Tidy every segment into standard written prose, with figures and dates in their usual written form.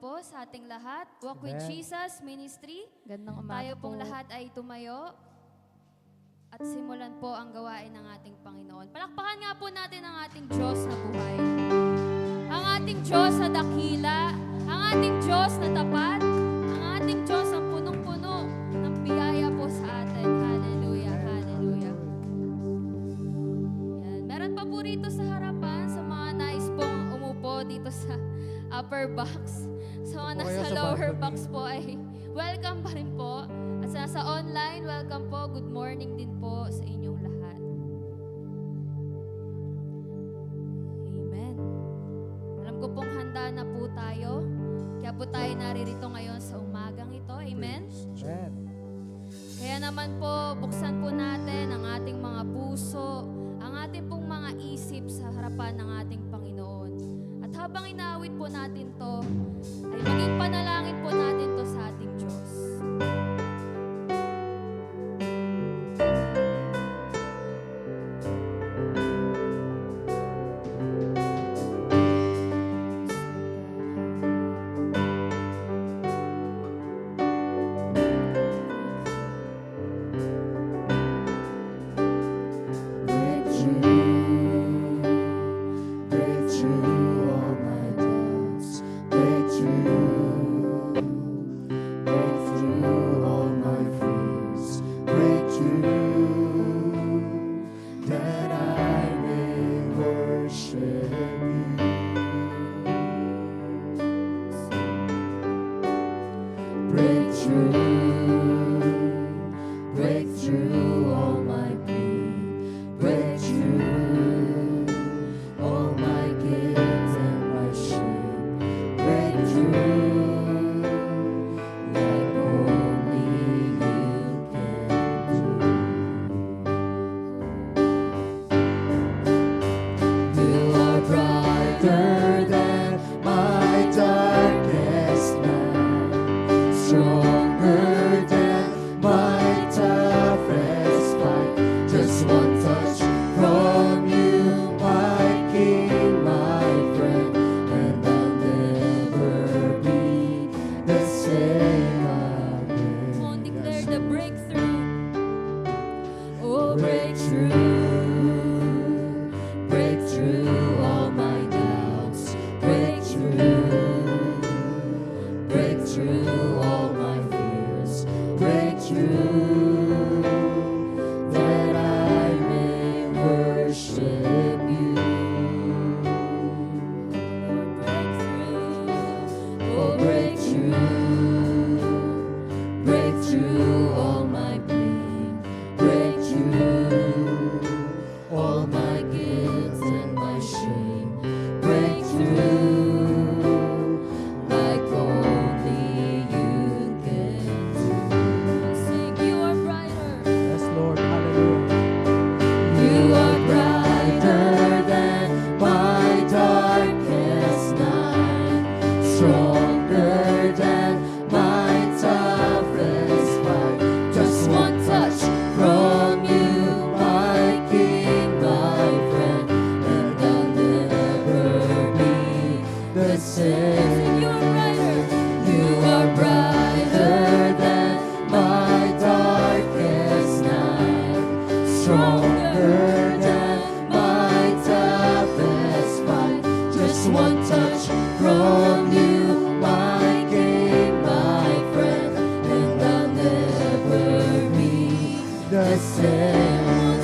po sa ating lahat. Walk with Amen. Jesus Ministry. Gandang umaga Tayo pong po. lahat ay tumayo at simulan po ang gawain ng ating Panginoon. Palakpakan nga po natin ang ating Diyos na buhay. Ang ating Diyos na dakila, ang ating Diyos na tapat, ang ating Diyos ang punong-puno ng biyaya po sa atin. Hallelujah, hallelujah. Yan. Meron pa po rito sa harapan sa mga nais pong umupo dito sa upper box. Sa mga O kaya nasa sa lower balcony. box po ay welcome pa rin po. At sa nasa online, welcome po. Good morning din po sa inyong lahat. Amen. Alam ko pong handa na po tayo. Kaya po tayo naririto ngayon sa umagang ito. Amen. Amen. Kaya naman po, buksan po natin ang ating mga puso, ang ating pong mga isip sa harapan ng ating Panginoon. At habang inaawit po natin to, ay maging panalangin po natin to sa ating Diyos. Come on, declare the breakthrough. Oh, breakthrough all my doubts. Breakthrough all my fears. Breakthrough that I may worship you. Oh, breakthrough all my pain. Breakthrough all my guilt and my shame. Breakthrough like only you can do. Sing, you are brighter. Yes, Lord. Hallelujah. You are brighter than my darkest night, stronger than my toughest fight. Just one touch from you, my King, my friend, and I'll never be the same. You are brighter than my darkest night, stronger than my toughest fight. Just one touch from you, my King, my friend, and I'll never be the same.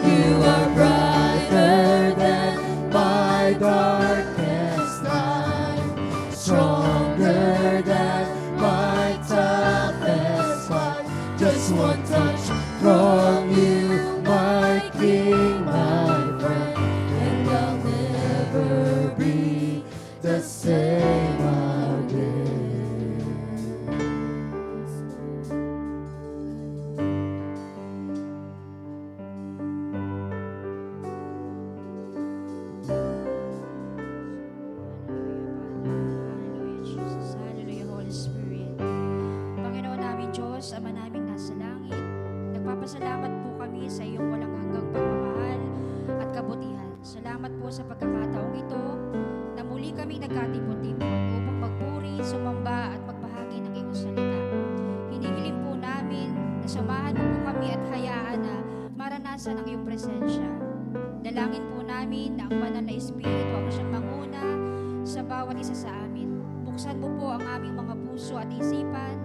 You are brighter than my darkest night, stronger than my toughest fight. Just one touch from you, my King, my friend, and I'll never be the same again. Hallelujah, Jesus. Hallelujah, Holy Spirit. Panginoon namin Diyos, Ama naming nasa langit, nagpapasalamat po kami sa iyong walang hanggang pagmamahal at kabutihan. Salamat po sa pagkakataong ito na muli kami nagkatipon-tipon upang magbuhay sa ng iyong presensya. Dalangin po namin na ang banal na Espiritu ang siyang manguna sa bawat isa sa amin. Buksan mo po ang aming mga puso at isipan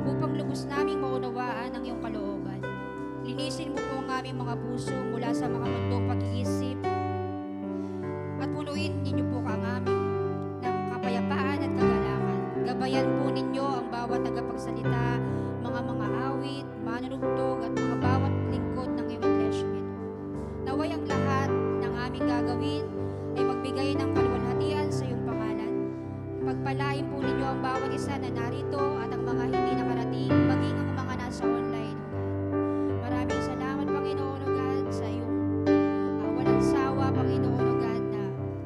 upang lubos naming maunawaan ang iyong kalooban. Linisin mo po ang aming mga puso mula sa mga mundong pag-iisip at punuin ninyo po ang aming ng kapayapaan at kagalakan. Gabayan po ninyo ang bawat tagapagsalita, mga awit, manunugtog at mga bawat lingkod ng iyong iglesia ito. Naway ang lahat ng aming gagawin ay magbigay ng kaluwalhatian sa iyong pangalan. Pagpalain po ninyo ang bawat isa na narito at ang mga hindi nakarating, maging ang mga nasa online. Maraming salamat, Panginoon, O God, sa iyong walang sawa, Panginoon, O God, na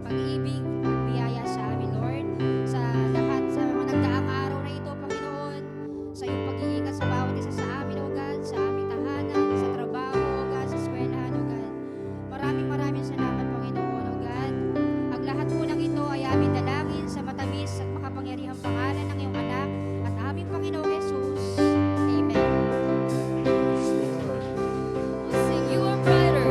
pag-ibig at biyaya sa amin, Lord. Sa lahat, sa mga nagdaang araw na ito, Panginoon, sa iyong pag-iingat sa bawat isa sa amin, O God, sa aming tahanan, sa trabaho, O God, sa eskwelahan, O God. Maraming salamat, Panginoon, O God. Ang lahat po ng ito ay aming dalangin sa matamis at makapangyarihang pangalan ng iyong anak at aming Panginoong Jesus. Amen. Sing, you are brighter.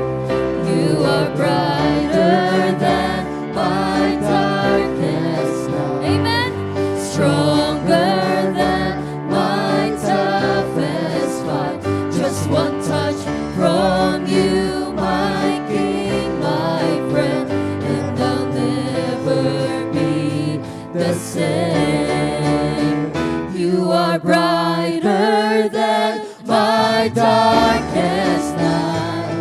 You are brighter than my darkest night. Amen. Stronger than my toughest fight. Just one touch from you, my King, my friend, and I'll never be the same. You are brighter than my darkest night,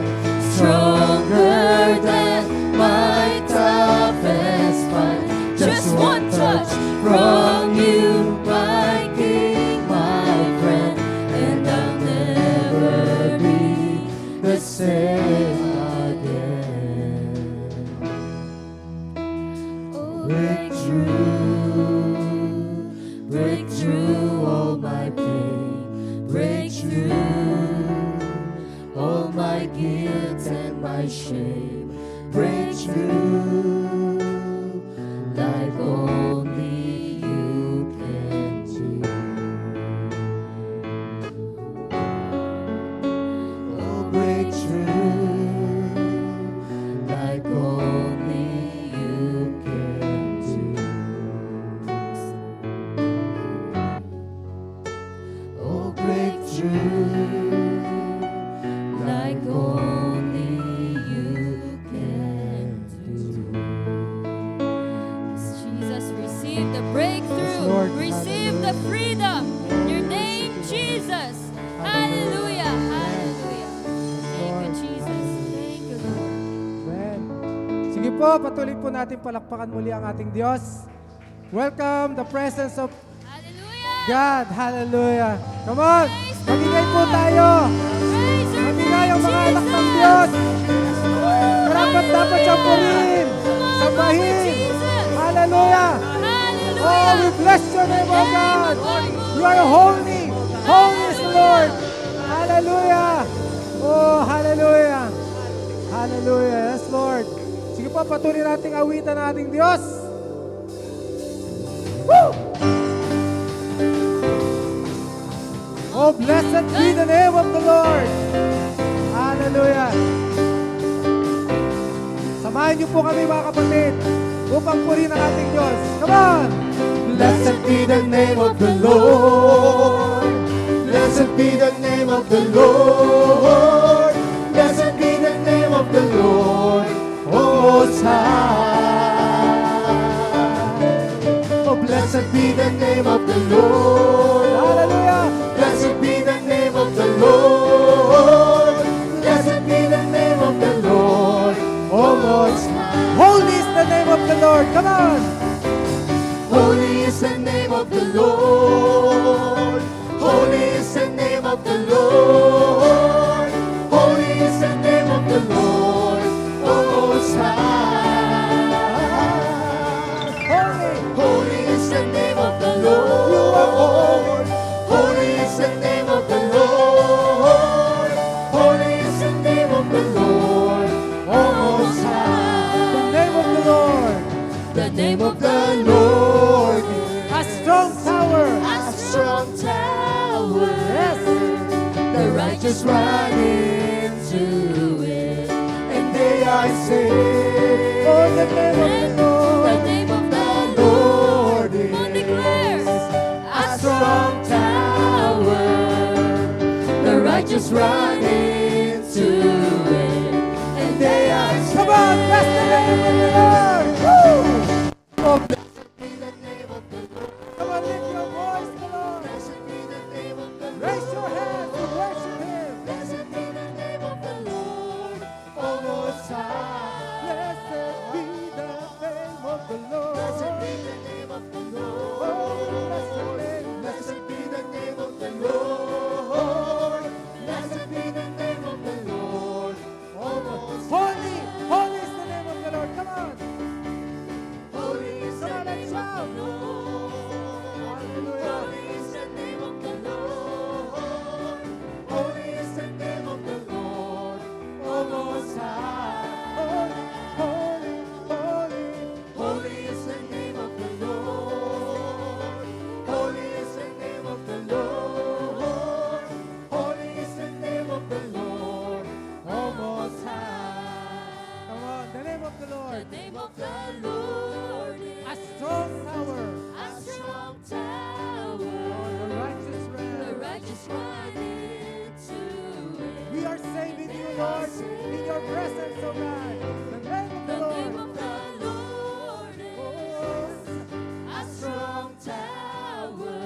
stronger than my toughest fight. Just one touch from you, my King, my friend, and I'll never be the same again. Oh, break through all my pain, break through all my guilt and my shame, break through like only you can do. Oh, break through like only you can do. Oh, break through like only you can do. Yes, Jesus, receive the breakthrough. Yes, Lord. Receive the freedom. In your name, Jesus. Hallelujah. Hallelujah. Thank you, Jesus. Thank you, Lord. Amen. Sige po, patuloy po natin palakpakan muli ang ating Diyos. Welcome the presence of Hallelujah. God. Hallelujah. Come on, magingay po tayo. Praise your Magingay name, ang mga anak ng Jesus. Diyos. Yes, Lord. Karapat dapat siyang purihin. Come on, Sambahin. Jesus. Hallelujah. Hallelujah. Oh, we bless your name, O God. You are holy. Holy is the Lord. Hallelujah. Oh, hallelujah. Hallelujah. Yes, Lord. Sige po, patuloy nating awitan ang ating Diyos. Woo! Oh, blessed be the name of the Lord. Hallelujah. Samahan niyo po kami, mga kapatid, upang purihin ang ating Diyos. Come on! Blessed be the name of the Lord. Blessed be the name of the Lord. Blessed be the name of the Lord Most High. Oh, blessed be the name of the Lord. Hallelujah! Blessed be the name of the Lord. Blessed be the name of the Lord Most High. Holy is the name of the Lord. Come on! Holy is the name of the Lord. Holy is the name of the Lord. Holy is the name of the Lord Most High. Holy! Holy is the name of the Lord. You are holy. Holy is the name of the Lord. Holy is the name of the Lord Most High. The name of the Lord. The name of the Lord A strong tower. a strong tower. Yes. The righteous run into it. I sing. Oh, the name of the Lord. The name of the Lord Come on, declare. is a strong tower. The righteous run into it, and they are saved. Come on, bless the name of the Lord. Woo! Oh, Blessed be the name of the Lord. come on, lift your voice, the Lord. Blessed be the name of the Lord. Raise your hands and worship Him. Blessed be the name of the Lord, O Most High. Blessed be the name of the Lord. Blessed be the name of the Lord. Oh, bless the name. Blessed be the name of the Lord. Blessed be the name of the Lord, O Most High. Holy, holy is the name of the Lord. Come on. Holy is Come the on, let's name of shout. the Lord. Hallelujah. Holy is the name of the Lord. Holy is the name of the Lord, O Most High. Holy, holy, holy. Holy is the name of the Lord. Holy is the name of the Lord. Holy is the name of the Lord, O Most High. Come on, the name of the Lord. The name of the Lord A is strong tower. a strong Oh, tower. the righteous The man. righteous run into it. We are saving you, Lord, in your presence, oh God. The name of the The name Lord. of the Lord is a strong tower.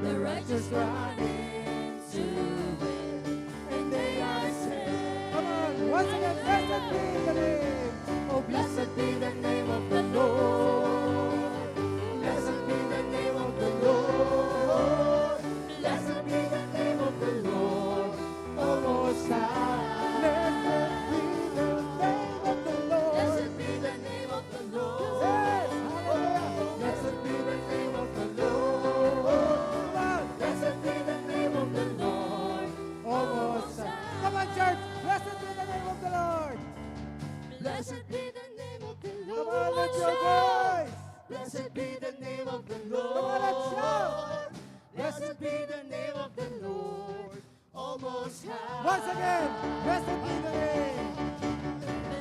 The righteous run into it, and they are saved. Come on, once again, blessed be the name. Oh, Blessed be the name of the Lord. Blessed be the name of the Lord. Blessed be the name of the Lord, O Most High. blessed be the name of the Lord. Blessed be the name of the Lord. Yes, hallelujah. Blessed be the name of the Lord. Come on, Blessed be the name of the Lord. almost. Come on, church. Blessed be the name of the Lord. Blessed be the name of the Come on, Lord. lift your voice. Blessed be the name of the Come on, let's shout. Lord. Blessed be the name of the Lord, Almost High. Once again, blessed be the name.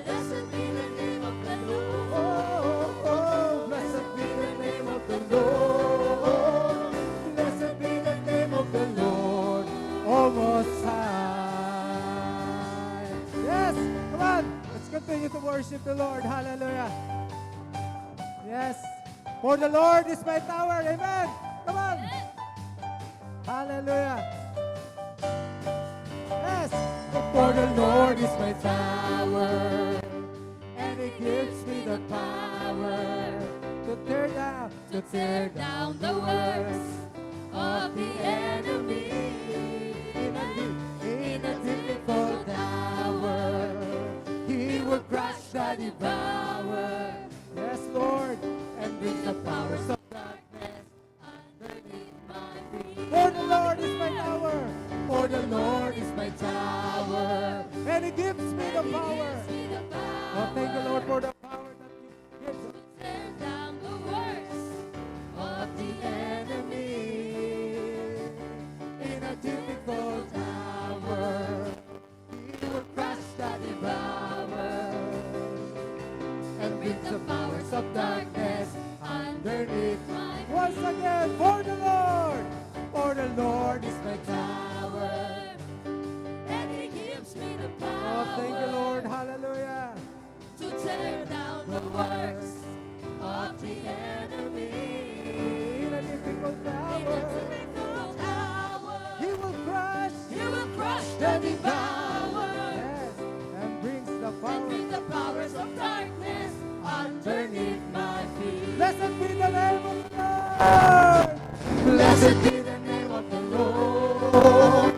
Blessed be the name of the Lord. Oh, oh, Blessed be the name of the Lord. Blessed be the name of the Lord. almost high. Yes, come on. Let's continue to worship the Lord. Hallelujah. Yes. For the Lord is my tower. Amen. Come on. Hallelujah. Yes. For the Lord is my tower, and He gives me the power To tear down. to tear down the works of the enemy. In a difficult hour, He will crush the devourer. Yes, Lord. And bring the powers of darkness underneath my feet. For the Lord is my tower. For the Lord is my tower, And He gives me the He power. gives me the Oh, thank you, Lord, for the power that you give. tear down the works of the enemy. In a difficult hour, He will crush the devourer and bring the powers of darkness underneath my feet. Once again, for the Lord. For the Lord is is my tower, and He gives me the power. Oh, thank you, Lord. Hallelujah. To tear down the works of the enemy. In a difficult In a hour, difficult hour, He will crush. He will crush the devourer Yes, and brings the and power. bring the powers of darkness underneath my feet. Blessed be the name of the Lord. Blessed be the name of the Lord.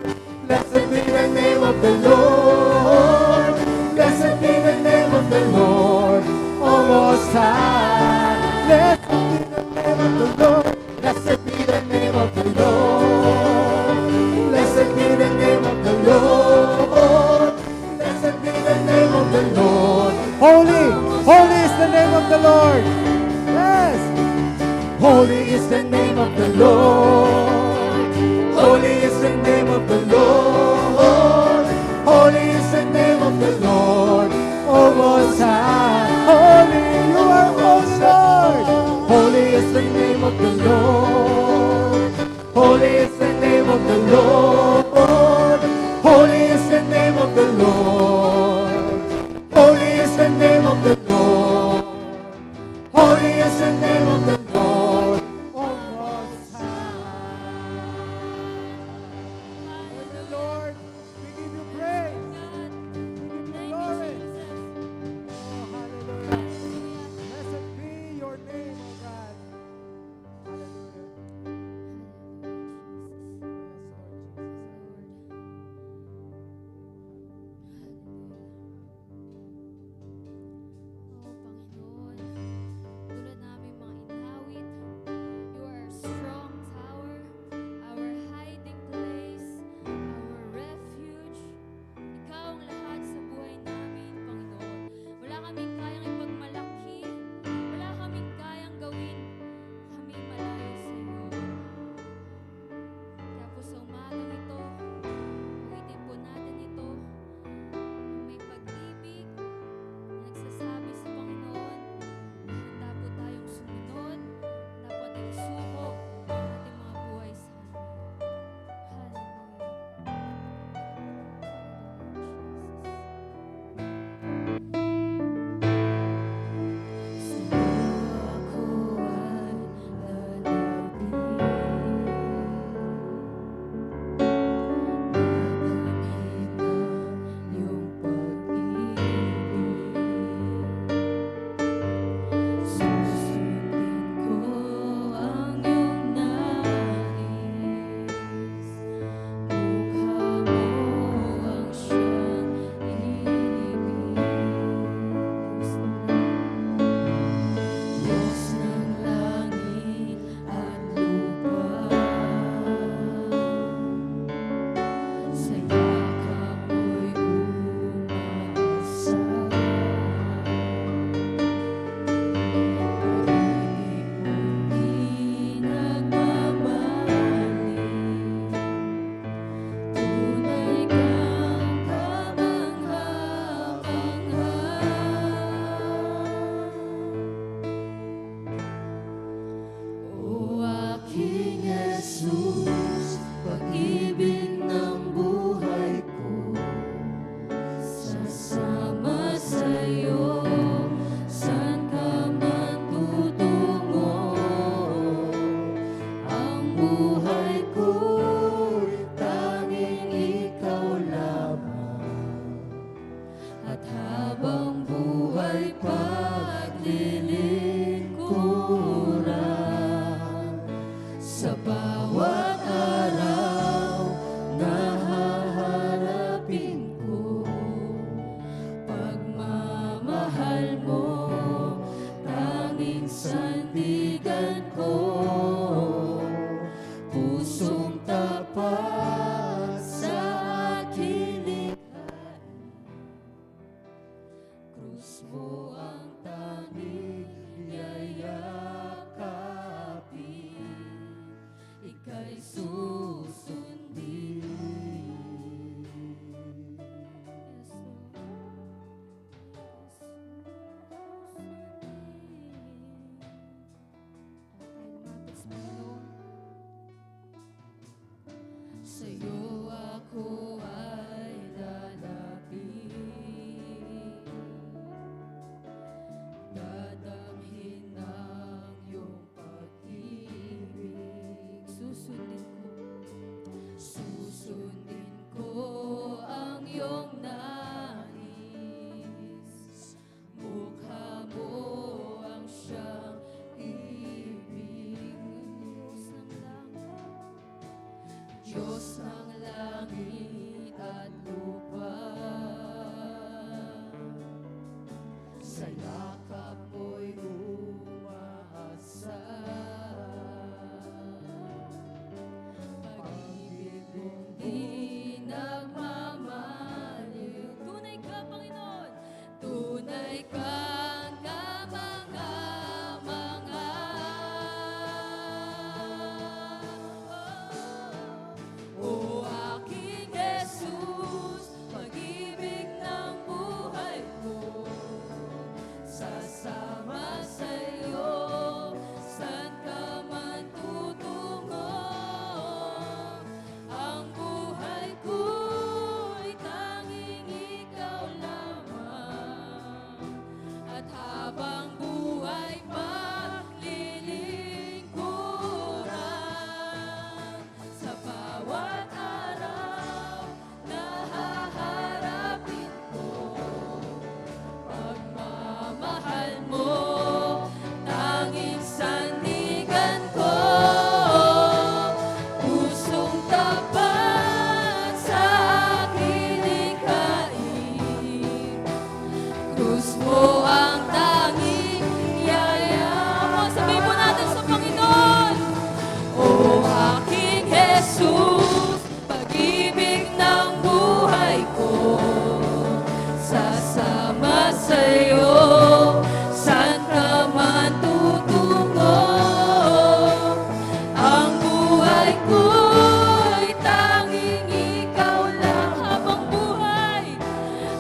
Blessed be the name of the Lord. Blessed be the name of the Lord, Almost High. Blessed be the name of the Lord. Blessed be the name of the Lord. Blessed be the name of the Lord. Blessed be the name of the Lord. Holy, holy is the name of the Lord. Yes. Holy is the name of the Lord. Holy is the name of the Lord. Holy is the name of the Lord. pag-ibig ng buhay ko, sasama sa'yo, saan ka man tutungo. Ang buhay ko'y tanging ikaw lamang, at habang buhay paglilingkuran, sa bawat araw na haharapin ko, pagmamahal mo, tanging sandigan ko, pusong tapat sa aking likhain. Krus mo ang tanging yayakapin, ika'y susundin. Sa'yo ako ay lalapit, dadamhin ang iyong pag-ibig. Susundin ko ang iyong nais. Mukha mo ang siyang ibig. Diyos ng langit at lupa, sa yakap mo'y umaasa. Pag-ibig mong di nagmamaliw. Tunay ka, Panginoon! Tunay kang kamangha-mangha. O aking Jesus, pag-ibig ng buhay ko, sasama sa'yo, saan ka man tutungo. Ang buhay ko'y tanging ikaw lamang, at habang buhay paglilingkuran, sa bawat araw na haharapin ko, pagmamahal mo, tanging sandigan ko, pusong tapat sa aking likhain. Krus mo ang tanging yayamahan. Sabihin po natin sa Panginoon, O aking Jesus, pag-ibig ng buhay ko, sasama sa'yo, saan ka man tutungo. Ang buhay ko'y tanging ikaw lang, habang buhay,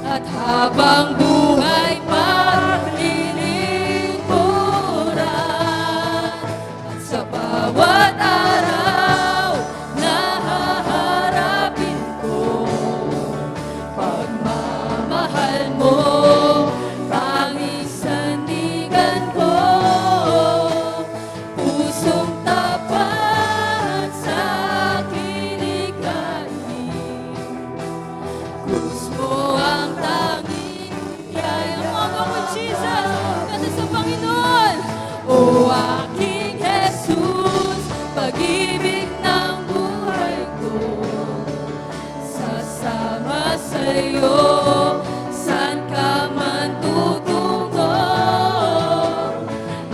at habang buhay paglilingkuran, at sa bawat araw na haharapin ko, pagmamahal mo, tanging sandigan ko, pusong tapat sa aking likhain. Krus mo ang tanging yayamahan mo, Jesus. Kanta sa Panginoon, O aking Jesus, pag-ibig ng buhay ko, sasama sa'yo, saan ka man tutungo.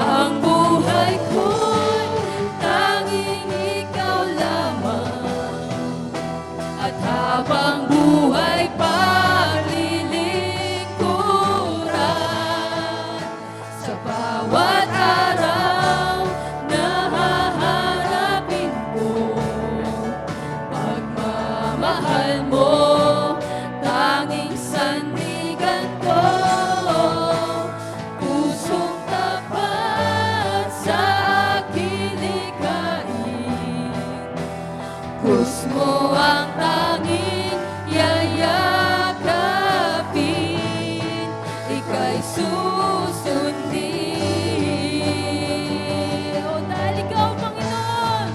Ang buhay ko'y tanging ikaw lamang, at habang buhay paglilingkuran, sa bawat araw na haharapin ko, pagmamahal mo, tanging sandigan ko, pusong tapat sa aking likhain. krus mo ang tanging yayakapin, ika'y susundin. O dahil ikaw, Panginoon,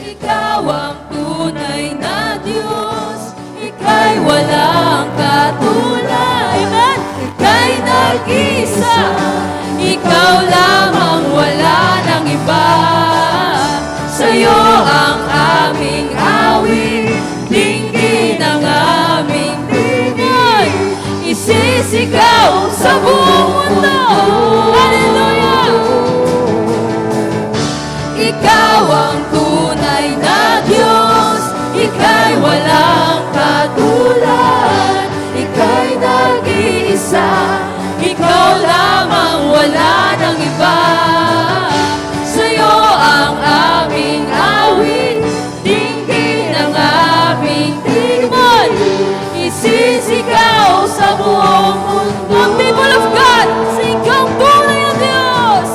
ikaw ang tunay na Diyos, ika'y walang katulad. Amen. Ika'y nag-isa, ikaw lamang, wala nang iba. Sa'yo ang aming awit, dinggin ang aming Pinoy, isisigaw sa buong mundo. Hallelujah! Ikaw ang tunay na Diyos, ika'y walang katulad, ika'y nag-iisa, ikaw lamang, wala nang iba. Sa'yo ang aming awit, dinggin ang aming timon, isisigaw sa buong mundo. Ang people of God, sa ikaw ang tunay na Diyos.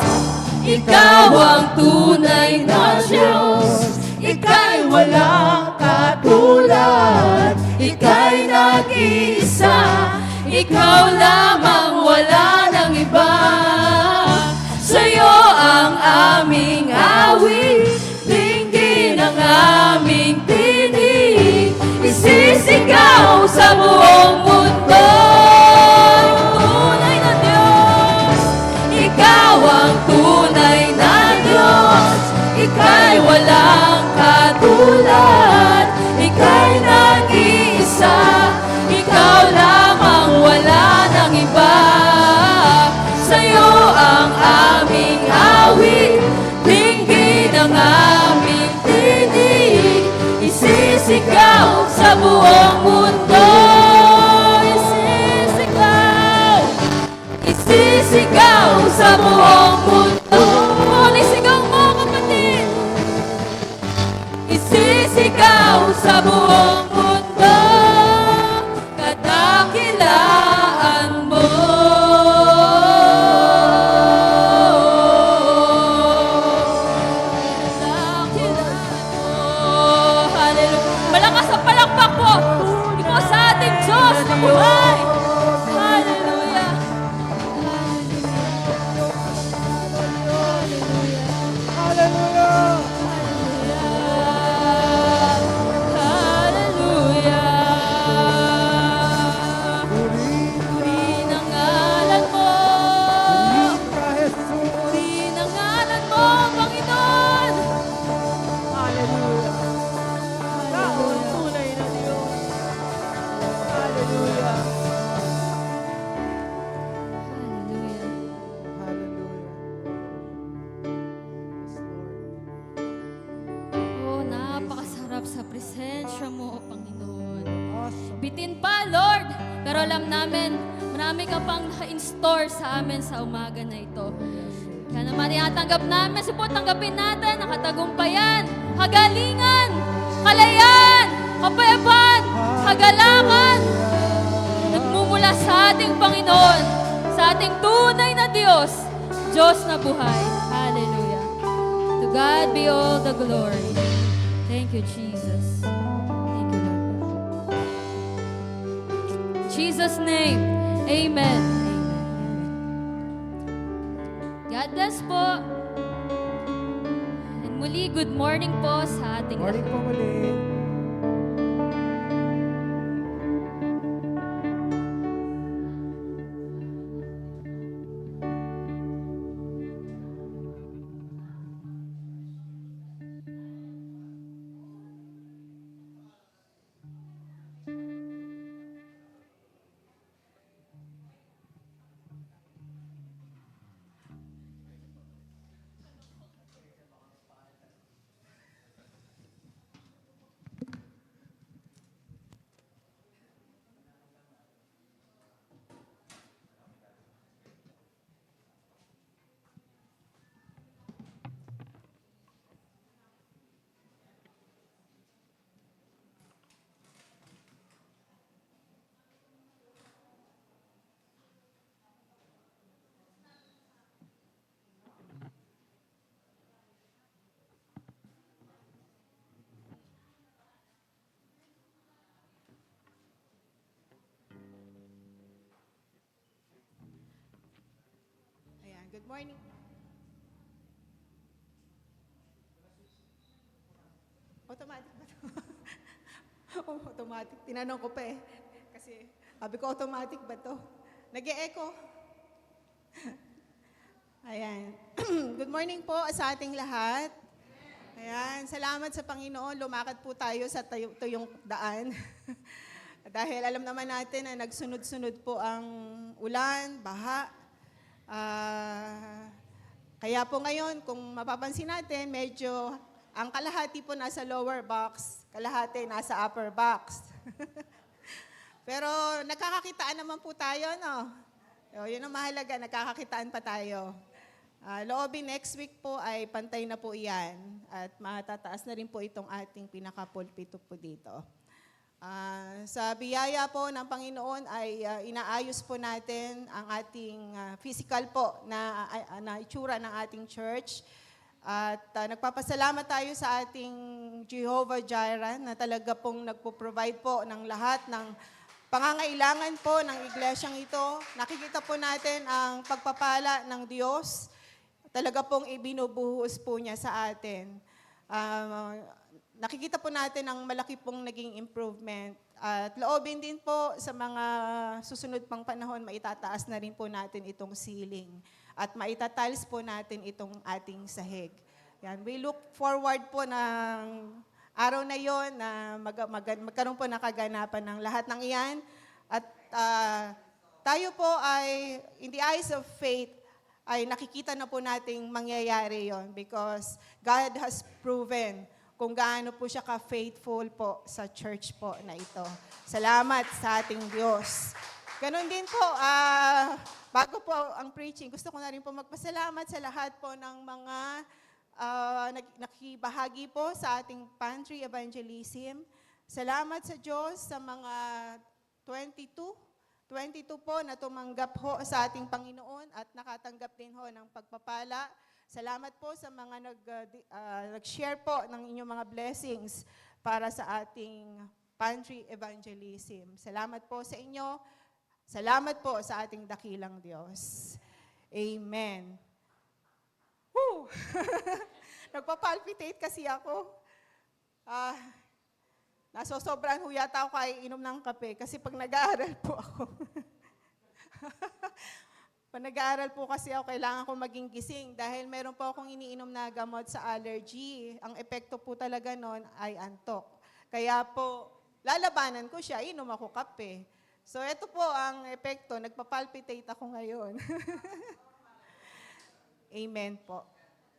Ikaw ang tunay na Diyos, ika'y walang katulad, ika'y nag-iisa, ikaw lamang, wala nang iba. Sa'yo ang aming awit, dinggin ang aming tinig, isisigaw sa buong mundo. Tunay na Diyos, ikaw ang tunay na Diyos, ika'y walang katulad, ika'y nag-iisa, ikaw lamang, wala nang iba. Sa'yo ang aming awit, dinggin ang aming tinig, isisigaw sa buong mundo. Isisigaw, isisigaw sa buong mundo. Sigaw mo, kapatid. Isisigaw sa buong mundo, kadakilaan mo. Kadakilaan mo. Hallelujah. Malakas ang palakpak po. Ikaw sa ating Diyos na buhay. Hallelujah. Hallelujah! Purihin ang ngalan mo. Ka Jesus! Purihin ang ngalan mo, Panginoon. Hallelujah! Ikaw ang tunay na Diyos. Hallelujah! Hallelujah. Hallelujah! Yes, Lord. Oh, napakasarap sa presensya mo, Panginoon. Awesome. Bitin pa, Lord. Pero alam namin, marami ka pang in-store sa amin sa umaga na ito. Kaya naman tinatanggap namin, po tanggapin natin ang katagumpayan, kagalingan, kalayaan, kapayapaan, kagalakan. Nagmumula sa ating Panginoon, sa ating tunay na Diyos, Diyos na buhay. Hallelujah. To God be all the glory. Thank you, Jesus. Thank you, Lord. In Jesus' name, Amen. God bless po. And muli, good morning po sa ating Morning lahat. po muli. Good morning. Automatic ba to? Oh, automatic. Tinanong ko pa eh. Kasi sabi ko, automatic ba to? Nag-e-echo. Ayan. Good morning po sa ating lahat. Ayan, salamat sa Panginoon. Lumakad po tayo sa tuyong daan. Dahil alam naman natin na nagsunod-sunod po ang ulan, baha. Kaya po ngayon, kung mapapansin natin, medyo ang kalahati po nasa lower box, kalahati nasa upper box. Pero nakakakitaan naman po tayo, no? O, yun ang mahalaga, nakakakitaan pa tayo. Loobin next week po ay pantay na po iyan at matataas na rin po itong ating pinaka-pulpito po dito. Sa biyaya po ng Panginoon ay inaayos po natin ang ating physical po na itsura ng ating church. At nagpapasalamat tayo sa ating Jehovah Jireh na talaga pong nagpo-provide po ng lahat ng pangangailangan po ng iglesyang ito. Nakikita po natin ang pagpapala ng Diyos. Talaga pong ibinubuhos po niya sa atin. Nakikita po natin ang malaki pong naging improvement. At loobin din po sa mga susunod pang panahon, maitataas na rin po natin itong ceiling. At maitatiles po natin itong ating sahig. Yan. We look forward po ng araw na yon na magkaroon po ng kaganapan ng lahat ng iyan. At tayo po ay, in the eyes of faith, ay nakikita na po nating mangyayari yon because God has proven kung gaano po siya ka-faithful po sa church po na ito. Salamat sa ating Diyos. Ganon din po, bago po ang preaching, gusto ko na rin po magpasalamat sa lahat po ng mga nakibahagi po sa ating pantry evangelism. Salamat sa Diyos sa mga 22 po na tumanggap ho sa ating Panginoon at nakatanggap din ho ng pagpapala. Salamat po sa mga nag-share po ng inyong mga blessings para sa ating pantry evangelism. Salamat po sa inyo. Salamat po sa ating dakilang Diyos. Amen. Woo! Nagpapalpitate kasi ako. Nasosobrahan ho yata ako kay inom ng kape kasi pag nag-aaral po ako. Pag nag-aaral po kasi ako, kailangan ko maging gising dahil meron po akong iniinom na gamot sa allergy. Ang epekto po talaga nun ay antok. Kaya po, lalabanan ko siya, inom ako kape. So, ito po ang epekto. Nagpapalpitate ako ngayon. Amen po.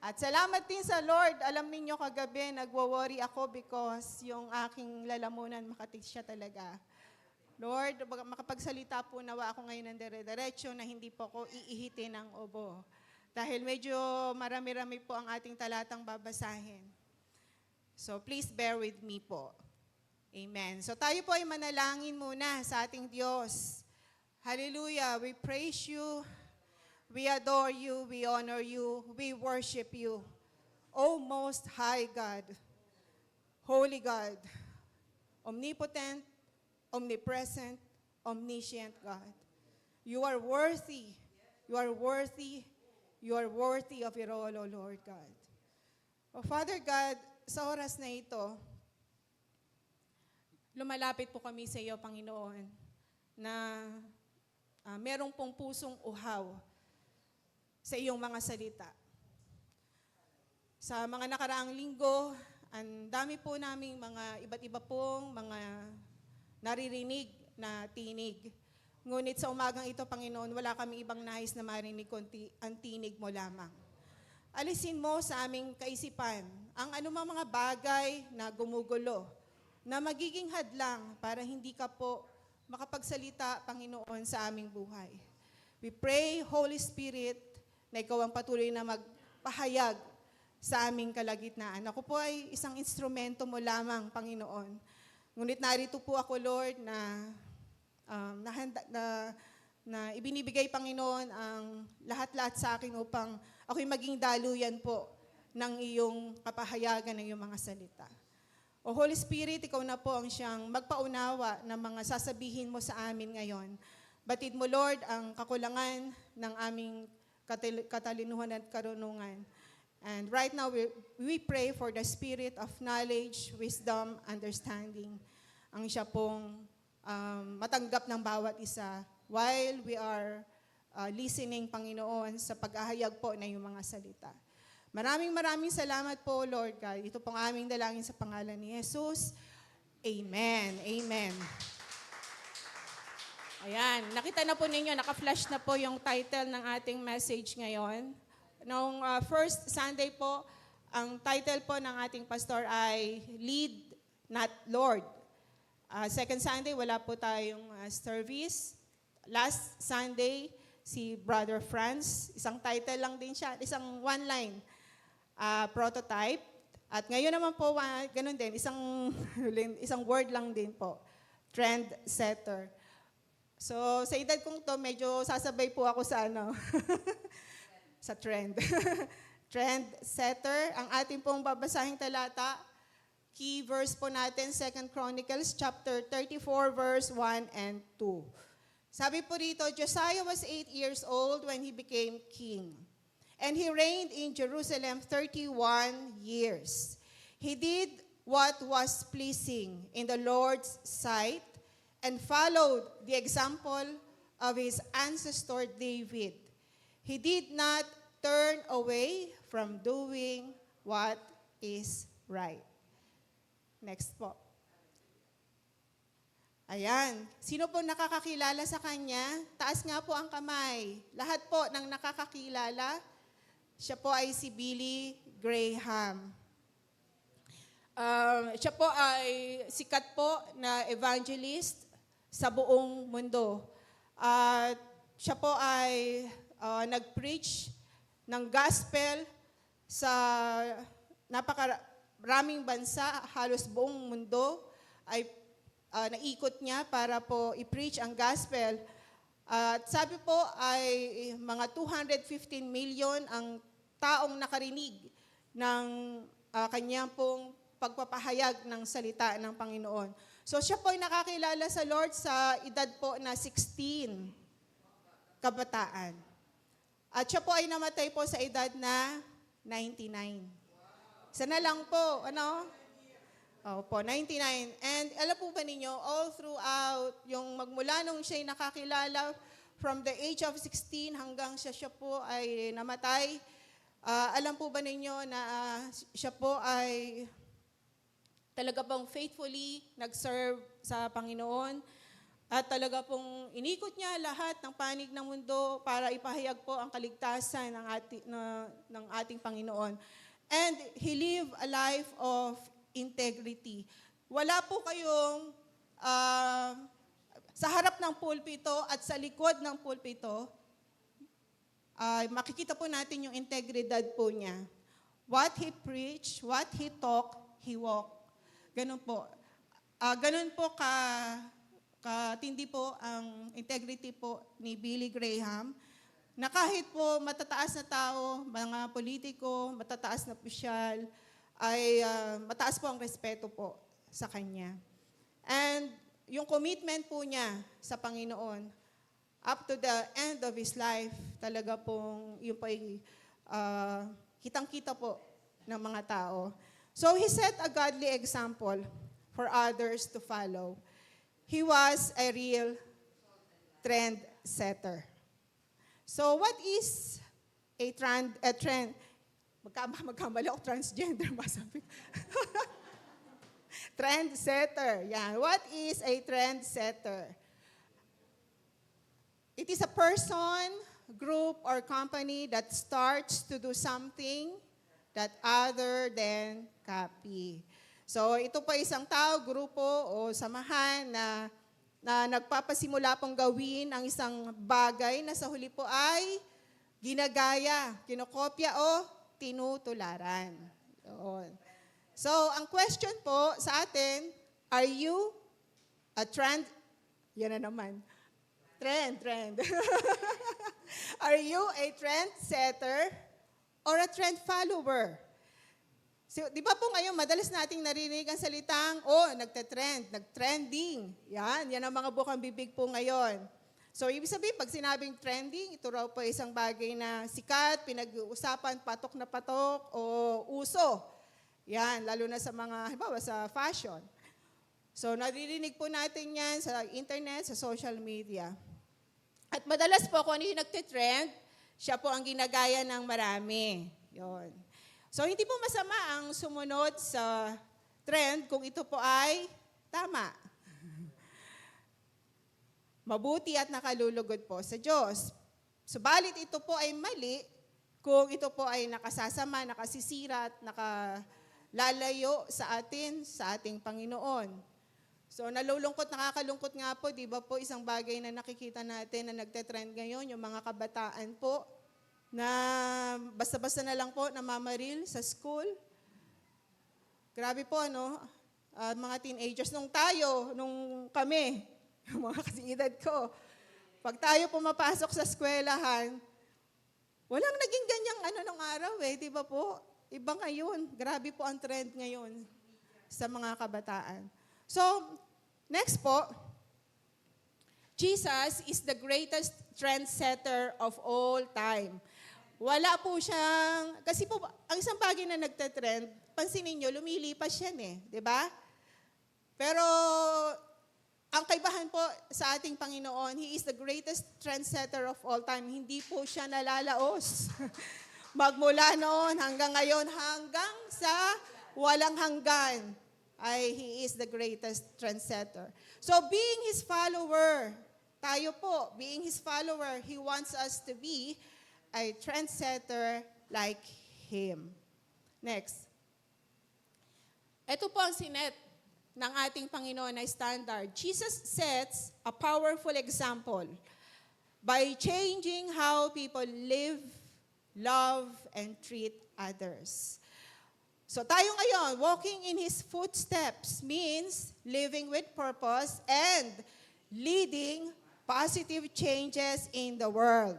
At salamat din sa Lord. Alam niyo kagabi, nagwo-worry ako because yung aking lalamunan, makati siya talaga. Lord, makapagsalita po nawa ako ngayon ng dire-diretso na hindi po ako iihitin ng obo. Dahil medyo marami-rami po ang ating talatang babasahin. So, please bear with me po. Amen. So tayo po ay manalangin muna sa ating Diyos. Hallelujah. We praise you. We adore you. We honor you. We worship you. O Most High God, Holy God, omnipotent, omnipresent, omniscient God. You are worthy. You are worthy. You are worthy of it all, O Lord God. O Father God, sa oras na ito, lumalapit po kami sa iyo, Panginoon, na merong pong pusong uhaw sa iyong mga salita. Sa mga nakaraang linggo, ang dami po naming mga iba't iba pong mga naririnig na tinig. Ngunit sa umagang ito, Panginoon, wala kami ibang nais na marinig kundi ang tinig mo lamang. Alisin mo sa aming kaisipan ang anumang mga bagay na gumugulo, na magiging hadlang para hindi ka po makapagsalita, Panginoon, sa aming buhay. We pray, Holy Spirit, na ikaw ang patuloy na magpahayag sa aming kalagitnaan. Ako po ay isang instrumento mo lamang, Panginoon. Ngunit narito po ako, Lord, na ibinibigay, Panginoon, ang lahat-lahat sa akin upang ako'y maging daluyan po ng iyong kapahayagan ng iyong mga salita. O Holy Spirit, ikaw na po ang siyang magpaunawa ng mga sasabihin mo sa amin ngayon. Batid mo, Lord, ang kakulangan ng aming katalinuhan at karunungan. And right now, we pray for the spirit of knowledge, wisdom, understanding. Ang siya pong matanggap ng bawat isa while we are listening, Panginoon, sa pag-ahayag po na yung mga salita. Maraming salamat po, Lord God. Ito pong aming dalangin sa pangalan ni Jesus. Amen. Amen. Ayan, nakita na po ninyo, naka-flash na po yung title ng ating message ngayon. Noong first Sunday po, ang title po ng ating pastor ay Lead, Not Lord. Second Sunday, wala po tayong service. Last Sunday, si Brother Franz, isang title lang din siya, isang one-line prototype. At ngayon naman po, ganun din, isang word lang din po, trend setter. So, sa edad kong to, medyo sasabay po ako sa sa trend. Trend setter. Ang ating pong babasahing talata, key verse po natin, 2 Chronicles chapter 34, verse 1 and 2. Sabi po dito, Josiah was 8 years old when he became king. And he reigned in Jerusalem 31 years. He did what was pleasing in the Lord's sight and followed the example of his ancestor David. He did not turn away from doing what is right. Next po. Ayan. Sino po nakakakilala sa kanya? Taas nga po ang kamay. Lahat po ng nakakakilala, siya po ay si Billy Graham. Siya po ay sikat po na evangelist sa buong mundo. At siya po ay nag-preach ng gospel sa napakaraming bansa, halos buong mundo ay naikot niya para po i-preach ang gospel. At sabi po ay mga 215 million ang taong nakarinig ng kanyang pong pagpapahayag ng salita ng Panginoon. So siya po ay nakakilala sa Lord sa edad po na 16 kabataan. At siya po ay namatay po sa edad na 99. Sana lang po, Opo, 99. And alam po ba ninyo, all throughout, yung magmula nung siya'y nakakilala, from the age of 16 hanggang siya po ay namatay, alam po ba ninyo na siya po ay talaga pong faithfully nag-serve sa Panginoon at talaga pong inikot niya lahat ng panig ng mundo para ipahayag po ang kaligtasan ng ating Panginoon. And he lived a life of integrity. Wala po kayong sa harap ng pulpito at sa likod ng pulpito, makikita po natin yung integridad po niya. What he preached, what he talked, he walked. Ganun po. Ganun po katindi po ang integrity po ni Billy Graham, na kahit po matataas na tao, mga politiko, matataas na opisyal, ay mataas po ang respeto po sa kanya. And yung commitment po niya sa Panginoon, up to the end of his life, talaga pong yun po ay kitang-kita po ng mga tao. So he set a godly example for others to follow. He was a real trend setter. So what is a trend? Magkamali ako, transgender, masabi. Trend setter. Yan. What is a trend setter? It is a person, group, or company that starts to do something that other than copy. So ito po isang tao, grupo, o samahan na nagpapasimula pong gawin ang isang bagay na sa huli po ay ginagaya, kinokopya o tinutularan. Yun. So, ang question po sa atin, are you a trend? Yan na naman. Trend. Are you a trend setter or a trend follower? So, di ba po ngayon, madalas nating narinig ang salitang, nagte-trend, nag-trending. Yan ang mga bukang bibig po ngayon. So, ibig sabihin, pag sinabing trending, ito raw po isang bagay na sikat, pinag-uusapan, patok na patok, o uso. Yan, lalo na sa mga, halimbawa, sa fashion. So, naririnig po natin yan sa internet, sa social media. At madalas po, kung ano yung nagtitrend, siya po ang ginagaya ng marami. Yon. So, hindi po masama ang sumunod sa trend kung ito po ay tama. Mabuti at nakalulugod po sa Diyos. Subalit ito po ay mali kung ito po ay nakasasama, nakasisira at nakalalayo sa atin, sa ating Panginoon. So nakakalungkot nga po, di ba po isang bagay na nakikita natin na nagte-trend ngayon, yung mga kabataan po na basta-basta na lang po namamaril sa school. Grabe po, ano? Mga teenagers, nung kami, yung mga kasingidad ko, pag tayo pumapasok sa eskwelahan, walang naging ganyang nung araw di ba po? Iba ngayon. Grabe po ang trend ngayon sa mga kabataan. So, next po, Jesus is the greatest trendsetter of all time. Wala po siyang, kasi po, ang isang bagay na nagte-trend, pansinin nyo, lumilipas yan di ba? Pero, ang kaibahan po sa ating Panginoon, He is the greatest trendsetter of all time. Hindi po siya nalalaos. Magmula noon hanggang ngayon, hanggang sa walang hanggan, ay He is the greatest trendsetter. So being His follower, tayo po, being His follower, He wants us to be a trendsetter like Him. Next. Ito po ang sinet ng ating Panginoon na standard. Jesus sets a powerful example by changing how people live, love, and treat others. So tayo ngayon, walking in His footsteps means living with purpose and leading positive changes in the world.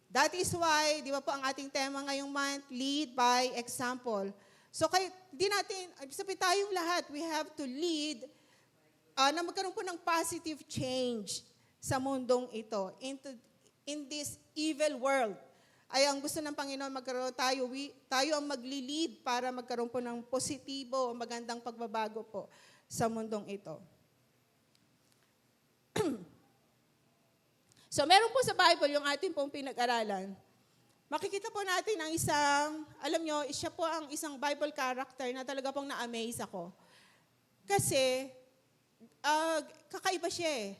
That is why, di ba po ang ating tema ngayong month, lead by example. So sabi tayong lahat, we have to lead na magkaroon po ng positive change sa mundong ito, in this evil world. Ay ang gusto ng Panginoon magkaroon tayo ang magli-lead para magkaroon po ng positibo, magandang pagbabago po sa mundong ito. So meron po sa Bible yung ating pong pinag-aralan. Makikita po natin ang alam nyo, siya po ang isang Bible character na talaga pong na-amaze ako. Kasi, kakaiba siya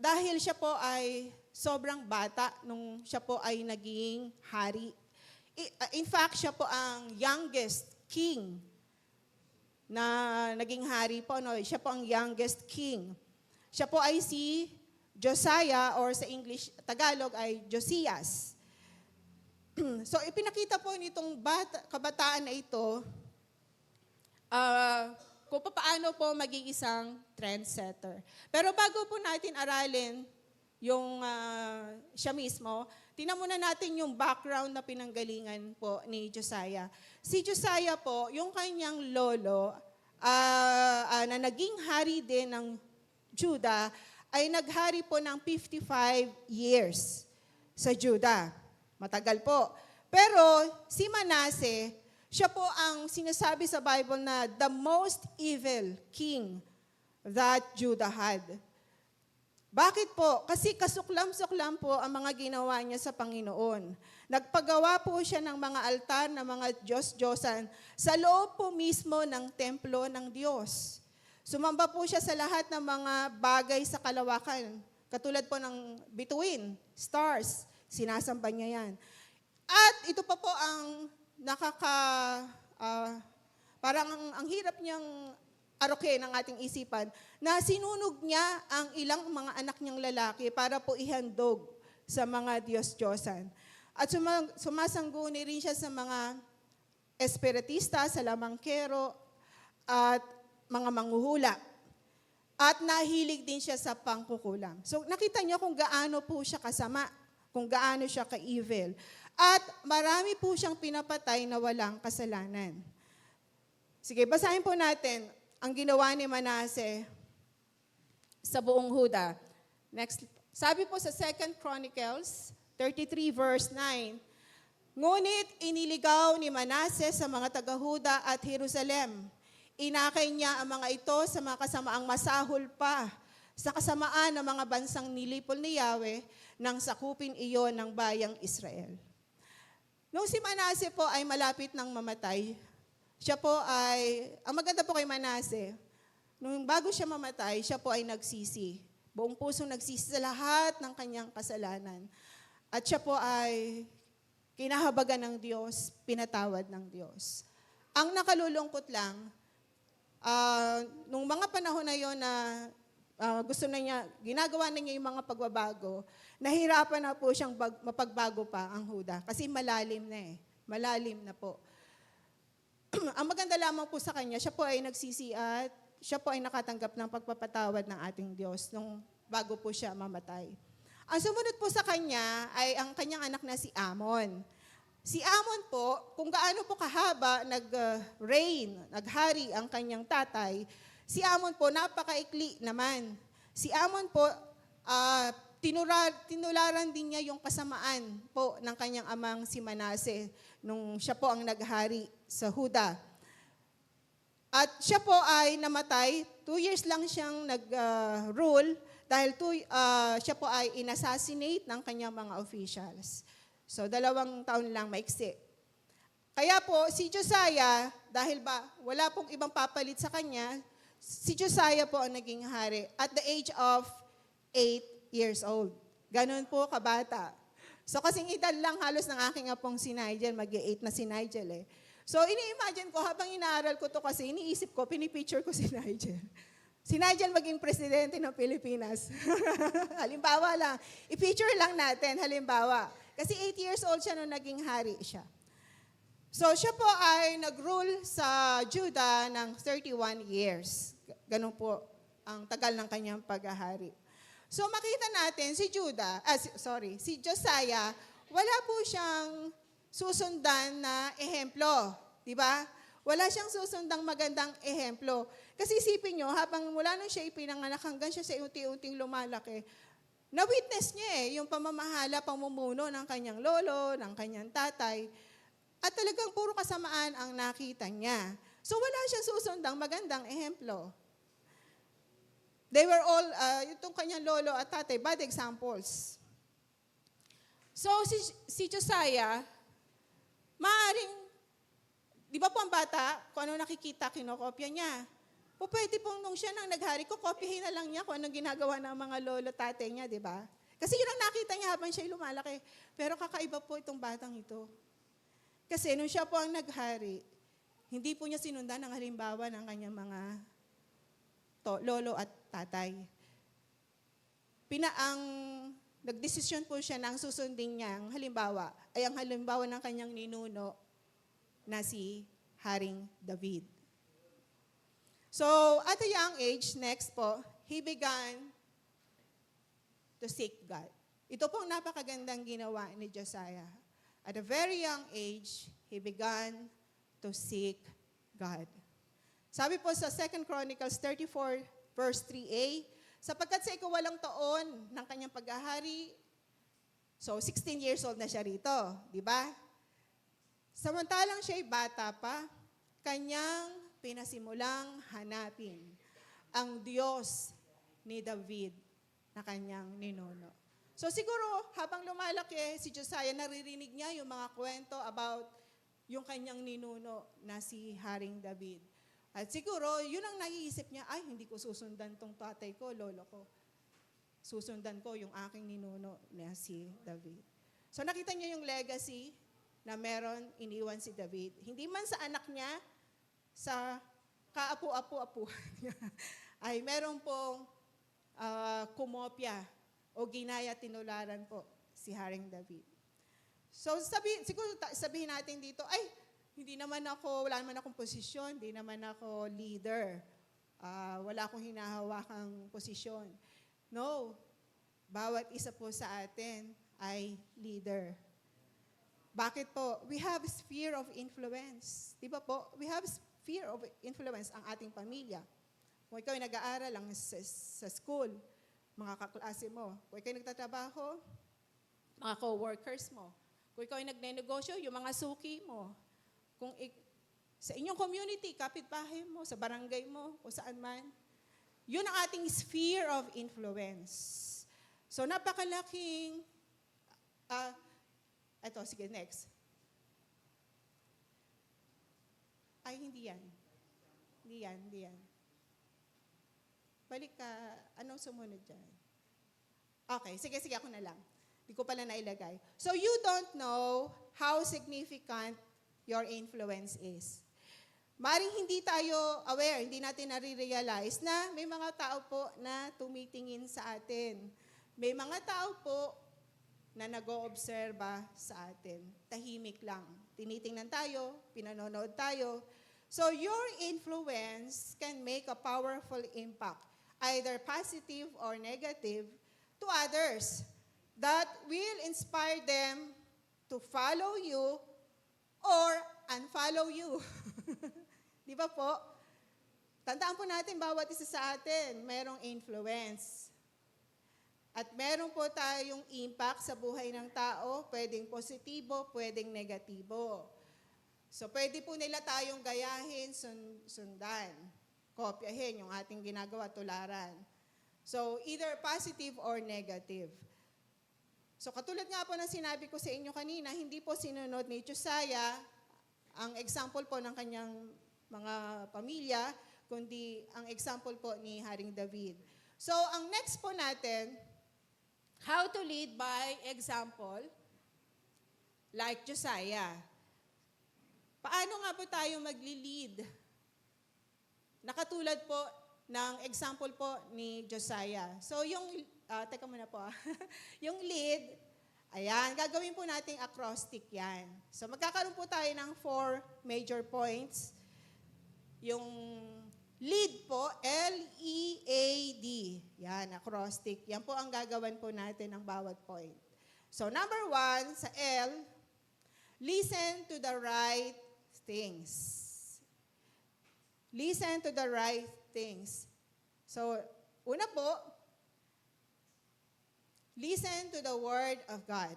dahil siya po ay sobrang bata nung siya po ay naging hari. In fact, siya po ang youngest king na naging hari po. Siya po ang youngest king. Siya po ay si Josiah, or sa English, Tagalog ay Josias. So, ipinakita po nitong kabataan na ito kung paano po maging isang trendsetter. Pero bago po natin aralin yung siya mismo, tingnan muna natin yung background na pinanggalingan po ni Josiah. Si Josiah po, yung kanyang lolo na naging hari din ng Judah, ay naghari po ng 55 years sa Judah. Matagal po. Pero si Manasseh, siya po ang sinasabi sa Bible na the most evil king that Judah had. Bakit po? Kasi kasuklam-suklam po ang mga ginawa niya sa Panginoon. Nagpagawa po siya ng mga altar, ng mga Diyos-Diyosan sa loob po mismo ng templo ng Diyos. Sumamba po siya sa lahat ng mga bagay sa kalawakan. Katulad po ng bituin, stars, sinasamba niya yan. At ito pa po ang parang ang hirap niyang aroke ng ating isipan, na sinunog niya ang ilang mga anak niyang lalaki para po ihandog sa mga Diyos-Diyosan. At sumasangguni rin siya sa mga espiritista, sa lamangkero, at mga manghuhula. At nahilig din siya sa pangkukulam. So nakita niyo kung gaano po siya kasama, kung gaano siya ka-evil. At marami po siyang pinapatay na walang kasalanan. Sige, basahin po natin ang ginawa ni Manasseh sa buong Huda. Next Sabi po sa 2 Chronicles 33 verse 9, ngunit iniligaw ni Manases sa mga taga-Huda at Jerusalem. Inakay niya ang mga ito sa mga kasamaang masahol pa, sa kasamaan ng mga bansang nilipol ni Yahweh, nang sakupin iyon ng bayang Israel. Nung si Manase po ay malapit ng mamatay, siya po ay, ang maganda po kay Manase, nung bago siya mamatay, siya po ay nagsisi. Buong pusong nagsisi sa lahat ng kanyang kasalanan. At siya po ay kinahabagan ng Diyos, pinatawad ng Diyos. Ang nakalulungkot lang, nung mga panahon na yon na gusto na niya, ginagawa na niya yung mga pagbabago, nahirapan na po siyang mapagbago pa ang Huda. Kasi malalim na eh. Malalim na po. Ang maganda lamang po sa kanya, siya po ay nagsisi at siya po ay nakatanggap ng pagpapatawad ng ating Diyos nung bago po siya mamatay. Ang sumunod po sa kanya ay ang kanyang anak na si Amon. Si Amon po, kung gaano po kahaba nag-reign, naghari ang kanyang tatay, si Amon po napakaikli naman. Si Amon po, tinularan din niya yung kasamaan po ng kanyang amang si Manase nung siya po ang naghari sa Huda. At siya po ay namatay, 2 years lang siyang nag-rule dahil siya po ay inassassinate ng kanyang mga officials. So 2 taon lang maiksi. Kaya po si Josiah, dahil ba wala pong ibang papalit sa kanya, si Josiah po ang naging hari at the age of 8 years old. Ganon po kabata. So kasing edad lang halos ng aking apong si Nigel, mag-8 na si Nigel eh. So ini-imagine ko, habang inaaral ko to kasi, iniisip ko, pinipicture ko si Nigel. Si Nigel maging presidente ng Pilipinas. Halimbawa lang, i-picture lang natin, halimbawa. Kasi 8 years old siya nung naging hari siya. So siya po ay nag-rule sa Judah ng 31 years. Ganun po ang tagal ng kanyang paghahari. So makita natin si Josiah, wala po siyang susundan na ehemplo, di ba? Wala siyang susundang magandang ehemplo. Kasi isipin nyo, habang mula nung siya ipinanganak hanggang siya sa unti-unting lumalaki, na-witness niya yung pamamahala, pamumuno ng kanyang lolo, ng kanyang tatay, at talagang puro kasamaan ang nakita niya. So wala siyang susundang magandang ehemplo. They were all, itong kanyang lolo at tatay, bad examples. So si Josiah, maaaring, di ba po ang bata, kung ano nakikita, kinokopya niya. O pwede pong nung siya nang naghari, kopyahin na lang niya kung anong ginagawa ng mga lolo, tatay niya, di ba? Kasi yun ang nakita niya habang siya lumalaki. Pero kakaiba po itong batang ito. Kasi nung siya po ang naghari, hindi po niya sinundan ang halimbawa ng kanyang mga lolo at tatay. Nagdesisyon po siya na ang susundin niya, ang halimbawa, ay ang halimbawa ng kanyang ninuno na si Haring David. So, at a young age, next po, he began to seek God. Ito pong napakagandang ginawa ni Josiah. At a very young age, he began to seek God. Sabi po sa 2 Chronicles 34, verse 3a, sapagkat sa ikawalang taon ng kanyang paghahari, so 16 years old na siya rito, di ba? Samantalang siya'y bata pa, kanyang pinasimulang hanapin ang Diyos ni David na kanyang ninuno. So siguro, habang lumalaki si Josiah, naririnig niya yung mga kwento about yung kanyang ninuno na si Haring David. At siguro, yun ang naiisip niya, ay, hindi ko susundan tong tatay ko, lolo ko. Susundan ko yung aking ninuno na si David. So nakita niyo yung legacy na meron iniwan si David. Hindi man sa anak niya, sa kaapu-apu-apuhan niya, ay meron pong kumopya o ginaya tinularan po si Haring David. So siguro sabihin natin dito, ay, wala naman akong posisyon, hindi naman ako leader. Wala akong hinahawakang posisyon. No. Bawat isa po sa atin ay leader. Bakit po? We have sphere of influence. Di ba po? We have sphere of influence ang ating pamilya. Kung ikaw ay nag-aaral lang sa school, mga kaklase mo. Kung ikaw nagtatrabaho, mga co-workers mo. Kung ikaw ay nagnenegosyo, yung mga suki mo. Kung sa inyong community, kapitbahay mo, sa barangay mo, o saan man, yun ang ating sphere of influence. So, napakalaking, eto, sige, next. Ay, hindi yan. Hindi yan. Balik ka, anong sumunod dyan? Okay, sige, ako na lang. Hindi ko pala nailagay. So, you don't know how significant your influence is. Maring hindi tayo aware, hindi natin nare-realize na may mga tao po na tumitingin sa atin. May mga tao po na nag-oobserba sa atin. Tahimik lang. Tinitingnan tayo, pinanonood tayo. So your influence can make a powerful impact, either positive or negative, to others that will inspire them to follow you or unfollow you. Di ba po? Tandaan po natin, bawat isa sa atin, merong influence. At meron po tayong impact sa buhay ng tao, pwedeng positibo, pwedeng negatibo. So, pwede po nila tayong gayahin, sundan, kopyahin yung ating ginagawa, tularan. So, either positive or negative. So, katulad nga po ng sinabi ko sa inyo kanina, hindi po sinunod ni Josiah ang example po ng kanyang mga pamilya, kundi ang example po ni Haring David. So, ang next po natin, how to lead by example, like Josiah. Paano nga po tayo magli-lead? Nakatulad po ng example po ni Josiah. So, teka muna po. Yung lead, ayan, gagawin po nating acrostic yan. So, magkakaroon po tayo ng 4 major points. Yung lead po, L-E-A-D. Yan, acrostic. Yan po ang gagawin po natin ng bawat point. So, number 1, sa L, listen to the right things. Listen to the right things. So, una po, listen to the Word of God.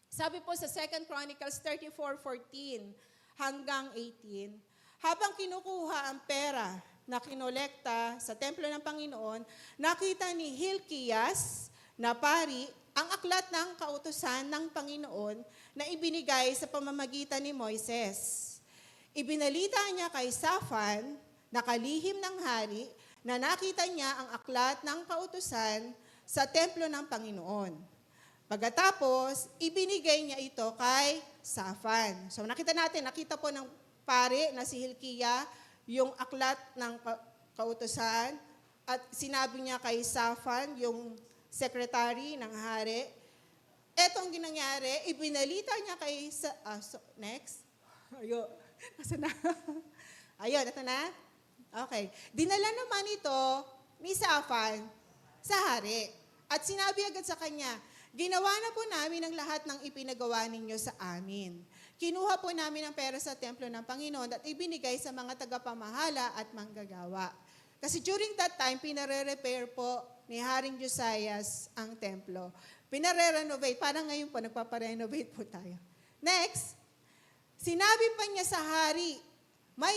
Sabi po sa 2 Chronicles 34:14 hanggang 18, habang kinukuha ang pera na kinolekta sa templo ng Panginoon, nakita ni Hilkias na pari ang aklat ng kautusan ng Panginoon na ibinigay sa pamamagitan ni Moises. Ibinalita niya kay Safan, na kalihim ng hari, na nakita niya ang aklat ng kautusan sa templo ng Panginoon. Pagkatapos, ibinigay niya ito kay Safan. So nakita po ng pare na si Hilkiah yung aklat ng kautusan at sinabi niya kay Safan, yung secretary ng hari. Etong ginangyari, ibinalita niya kay... next. Ayun. Nasaan na? Ayun, ito na. Okay. Dinala naman ito ni Safan sa hari. At sinabi agad sa kanya, ginawa na po namin ang lahat ng ipinagawa ninyo sa amin. Kinuha po namin ang pera sa templo ng Panginoon at ibinigay sa mga tagapamahala at manggagawa. Kasi during that time, pinare-repair po ni Haring Josiah ang templo. Pinare-renovate. Parang ngayon po, nagpaparenovate po tayo. Next, sinabi pa niya sa hari, may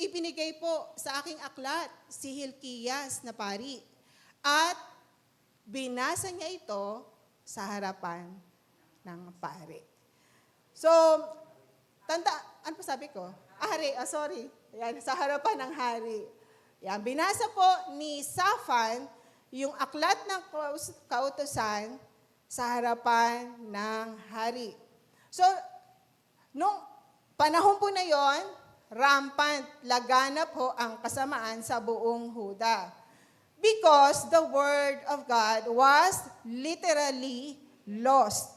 ibinigay po sa aking aklat si Hilkias na pari. At binasa niya ito sa harapan ng pari. So, ano pa sabi ko? Sorry. Ayan, sa harapan ng hari. Yan, binasa po ni Safan yung aklat ng kautusan sa harapan ng hari. So, nung panahon po na yon, rampant, laganap po ang kasamaan sa buong Huda. Because the word of God was literally lost.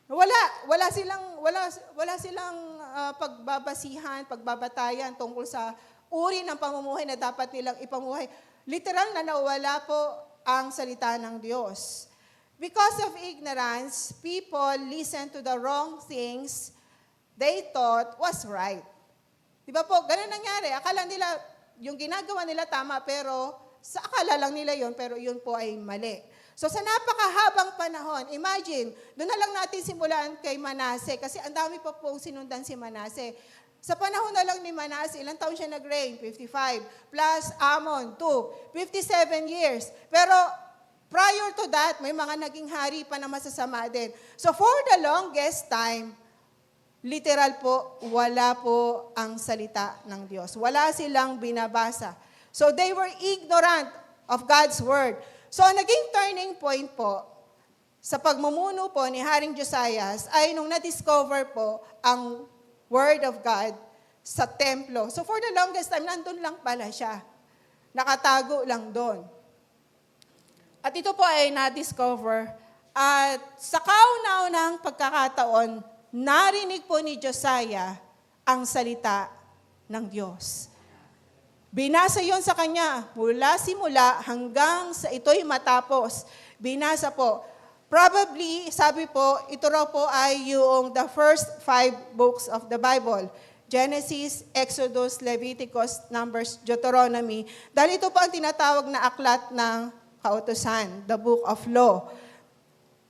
Wala silang pagbabasihan, pagbabatayan tungkol sa uri ng pamumuhay na dapat nilang ipamuhay. Literal na nawala po ang salita ng Diyos. Because of ignorance, people listen to the wrong things they thought was right. Di ba po? Ganun nangyari. Akala nila, yung ginagawa nila tama, pero sa akala lang nila yon, pero yun po ay mali. So sa napakahabang panahon, imagine, doon na lang natin simulan kay Manase kasi ang dami pa pong sinundan si Manase. Sa panahon na lang ni Manase, ilang taon siya nag-reign? 55. Plus Amon, 2. 57 years. Pero prior to that, may mga naging hari pa na masasama din. So for the longest time, literal po, wala po ang salita ng Diyos. Wala silang binabasa. So they were ignorant of God's word. So naging turning point po sa pagmumuno po ni Haring Josias ay nung na-discover po ang word of God sa templo. So for the longest time, nandun lang pala siya. Nakatago lang doon. At ito po ay na-discover. At sa kauna-unahang pagkakataon, narinig po ni Josiah ang salita ng Diyos. Binasa yon sa kanya mula simula hanggang sa ito'y matapos. Binasa po. Probably, sabi po, ito raw po ay yung the first 5 books of the Bible. Genesis, Exodus, Leviticus, Numbers, Deuteronomy. Dahil ito po ang tinatawag na aklat ng kautusan, the book of law.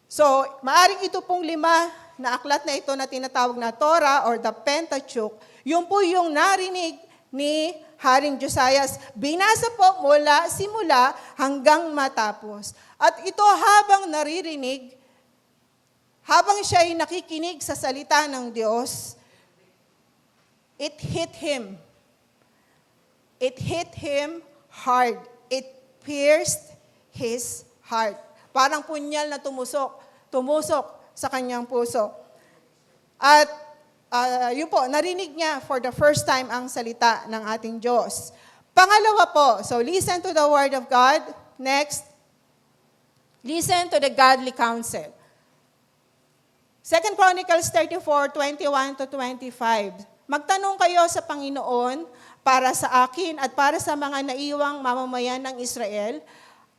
So, maaring ito pong 5 na aklat na ito na tinatawag na Torah or the Pentateuch, yun po yung narinig ni Haring Josias. Binasa po mula simula hanggang matapos. At ito habang naririnig, habang siya ay nakikinig sa salita ng Diyos, it hit him. It hit him hard. It pierced his heart. Parang punyal na tumusok sa kanyang puso. At yun po, narinig niya for the first time ang salita ng ating Diyos. Pangalawa po, so listen to the word of God. Next, listen to the godly counsel. 2 Chronicles 34:21-25. Magtanong kayo sa Panginoon para sa akin at para sa mga naiwang mamamayan ng Israel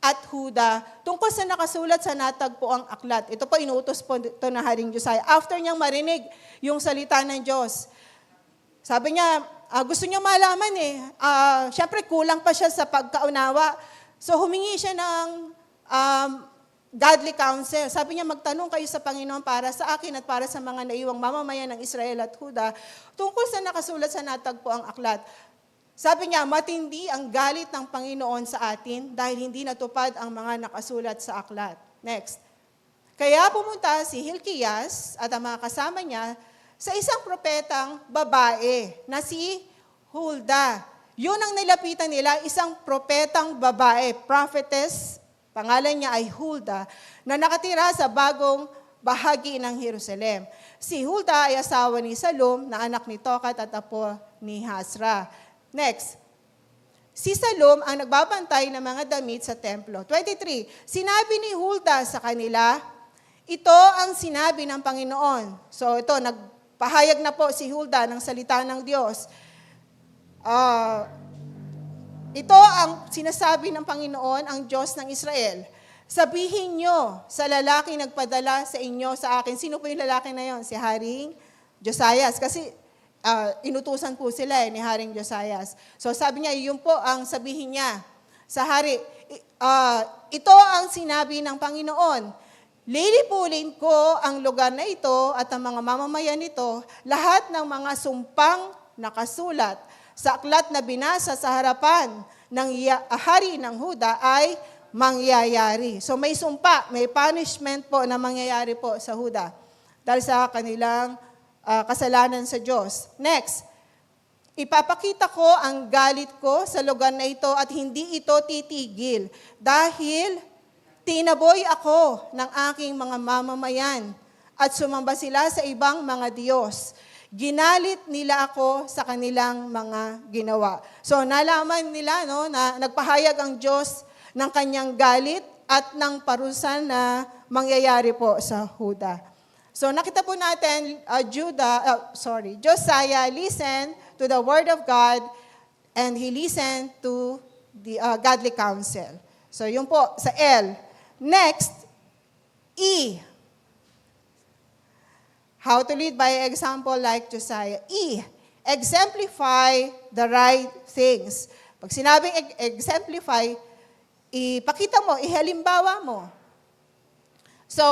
at Huda, tungkol sa nakasulat sa natagpuang aklat. Ito po, inuutos po ito na Haring Josiah. After niyang marinig yung salita ng Diyos, sabi niya, gusto niya malaman syempre kulang pa siya sa pagkaunawa. So humingi siya ng godly counsel. Sabi niya, magtanong kayo sa Panginoon para sa akin at para sa mga naiwang mamamayan ng Israel at Huda, tungkol sa nakasulat sa natagpuang aklat. Sabi niya, matindi ang galit ng Panginoon sa atin dahil hindi natupad ang mga nakasulat sa aklat. Next. Kaya pumunta si Hilkias at ang mga kasama niya sa isang propetang babae na si Hulda. Yun ang nilapitan nila, isang propetang babae, prophetess, pangalan niya ay Hulda, na nakatira sa bagong bahagi ng Jerusalem. Si Hulda ay asawa ni Salum na anak ni Tokat at apo ni Hasra. Next, si Salum ang nagbabantay ng mga damit sa templo. 23, sinabi ni Hulda sa kanila, ito ang sinabi ng Panginoon. So ito, nagpahayag na po si Hulda ng salita ng Diyos. Ito ang sinasabi ng Panginoon, ang Diyos ng Israel. Sabihin nyo sa lalaki nagpadala sa inyo sa akin. Sino po yung lalaki na yon? Si Haring Josias. Kasi inutusan po sila ni Haring Josias. So sabi niya, yun po ang sabihin niya sa hari. Ito ang sinabi ng Panginoon. Lilipulin ko ang lugar na ito at ang mga mamamayan nito, lahat ng mga sumpang nakasulat sa aklat na binasa sa harapan ng hari ng Huda ay mangyayari. So may sumpa, may punishment po na mangyayari po sa Huda dahil sa kanilang kasalanan sa Diyos. Next, ipapakita ko ang galit ko sa lugar na ito at hindi ito titigil dahil tinaboy ako ng aking mga mamamayan at sumamba sila sa ibang mga Diyos. Ginalit nila ako sa kanilang mga ginawa. So nalaman nila na nagpahayag ang Diyos ng kanyang galit at ng parusa na mangyayari po sa Huda. So nakita po natin, Josiah listened to the word of God and he listened to the godly counsel. So yun po sa L. Next, E. How to lead by example like Josiah. E. Exemplify the right things. Pag sinabing exemplify, ipakita mo, ihalimbawa mo. So,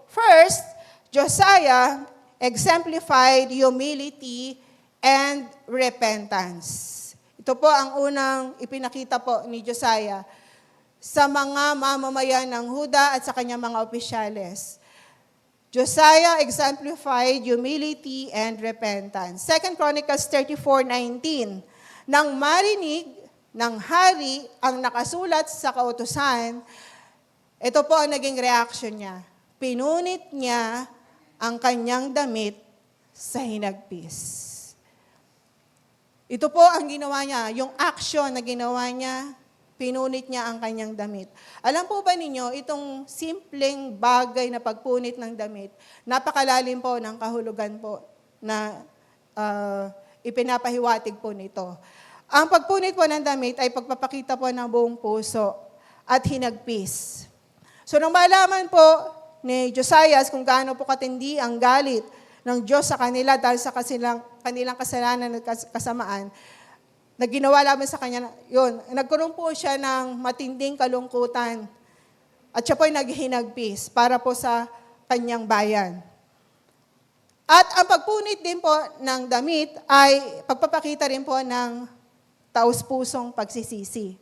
first, Josiah exemplified humility and repentance. Ito po ang unang ipinakita po ni Josiah sa mga mamamayan ng Huda at sa kanyang mga opisyales. Josiah exemplified humility and repentance. 2 Chronicles 34:19. Nang marinig ng hari ang nakasulat sa kautusan, ito po ang naging reaction niya. Pinunit niya ang kanyang damit sa hinagpis. Ito po ang ginawa niya, yung action na ginawa niya, pinunit niya ang kanyang damit. Alam po ba ninyo, itong simpleng bagay na pagpunit ng damit, napakalalim po ng kahulugan po na ipinapahiwatig po nito. Ang pagpunit po ng damit ay pagpapakita po ng buong puso at hinagpis. So nang malaman po ni Josiah kung gaano po katindi ang galit ng Diyos sa kanila dahil sa kanilang kasalanan at kasamaan, na ginawa lamang sa kanya, yun, nagkaroon po siya ng matinding kalungkutan at siya po ay naghinagpis para po sa kanyang bayan. At ang pagpunit din po ng damit ay pagpapakita rin po ng taus-pusong pagsisisi.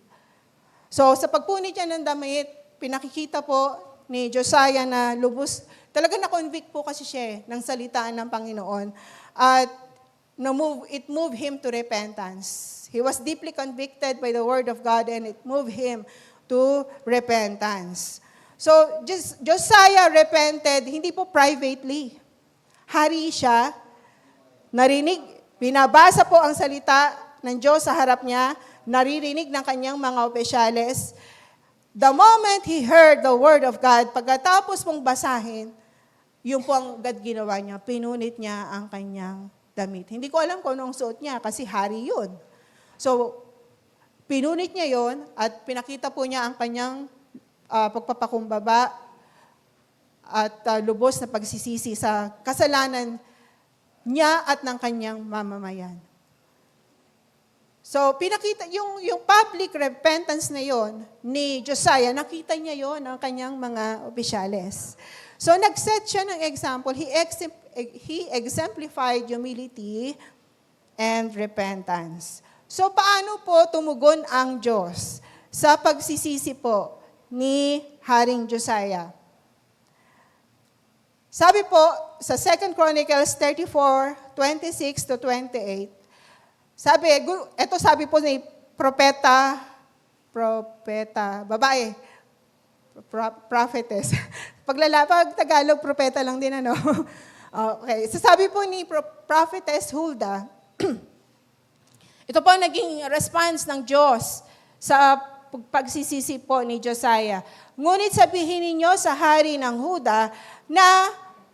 So sa pagpunit niya ng damit, pinakikita po ni Josiah na lubos, talaga na-convict po kasi siya ng salitaan ng Panginoon. At it moved him to repentance. He was deeply convicted by the word of God and it moved him to repentance. So Josiah repented, hindi po privately. Hari siya, narinig, binabasa po ang salita ng Diyos sa harap niya, naririnig ng kanyang mga opisyales. The moment he heard the word of God, pagkatapos pong basahin, yun po ang agad ginawa niya, pinunit niya ang kanyang damit. Hindi ko alam kung anong suot niya kasi hari yun. So, pinunit niya yun at pinakita po niya ang kanyang pagpapakumbaba at lubos na pagsisisi sa kasalanan niya at ng kanyang mamamayan. So, pinakita, yung public repentance na yon ni Josiah, nakita niya yon ng kanyang mga opisyales. So, nag-set siya ng example. He exemplified humility and repentance. So, paano po tumugon ang Diyos sa pagsisisi po ni Haring Josiah? Sabi po sa 2 Chronicles 34:26 to 28, sabi po ni babae, prophetess. Pag Tagalog, propeta lang din, ano? Okay. So sabi po ni prophetess Huldah, ito po ang naging response ng Diyos sa pagsisisi po ni Josiah. Ngunit sabihin ninyo sa hari ng Huda na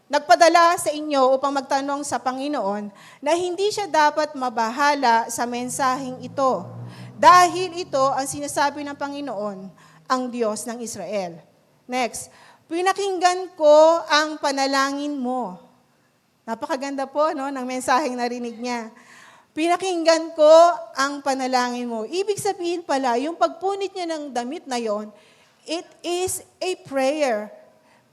nagpadala sa inyo upang magtanong sa Panginoon na hindi siya dapat mabahala sa mensaheng ito dahil ito ang sinasabi ng Panginoon, ang Diyos ng Israel. Next, pinakinggan ko ang panalangin mo. Napakaganda po ng mensaheng narinig niya. Pinakinggan ko ang panalangin mo. Ibig sabihin pala, yung pagpunit niya ng damit na yon, it is a prayer.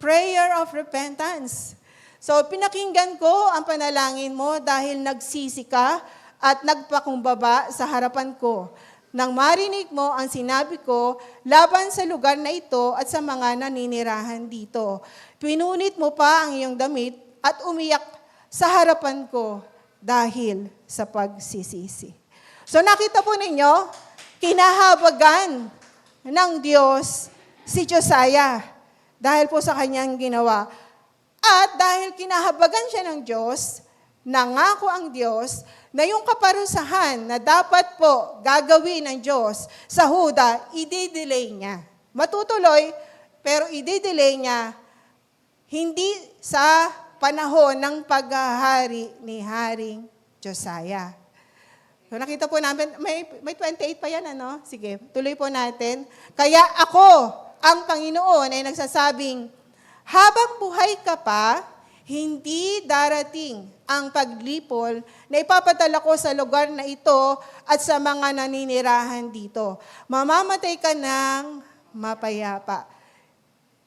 Prayer of repentance. So, pinakinggan ko ang panalangin mo dahil nagsisi ka at nagpakumbaba sa harapan ko. Nang marinig mo ang sinabi ko laban sa lugar na ito at sa mga naninirahan dito. Pinunit mo pa ang iyong damit at umiyak sa harapan ko dahil sa pagsisisi. So nakita po ninyo, kinahabagan ng Diyos si Josiah dahil po sa kanyang ginawa. At dahil kinahabagan siya ng Diyos, nangako ang Diyos na yung kaparusahan na dapat po gagawin ng Diyos sa Huda, i-delay niya. Matutuloy, pero i-delay niya hindi sa panahon ng paghahari ni Haring Josiah. So nakita po namin, may 28 pa yan, ano? Sige, tuloy po natin. Kaya ako, ang Panginoon, ay nagsasabing, habang buhay ka pa, hindi darating ang paglipol na ipapadala ko sa lugar na ito at sa mga naninirahan dito. Mamamatay ka ng mapayapa.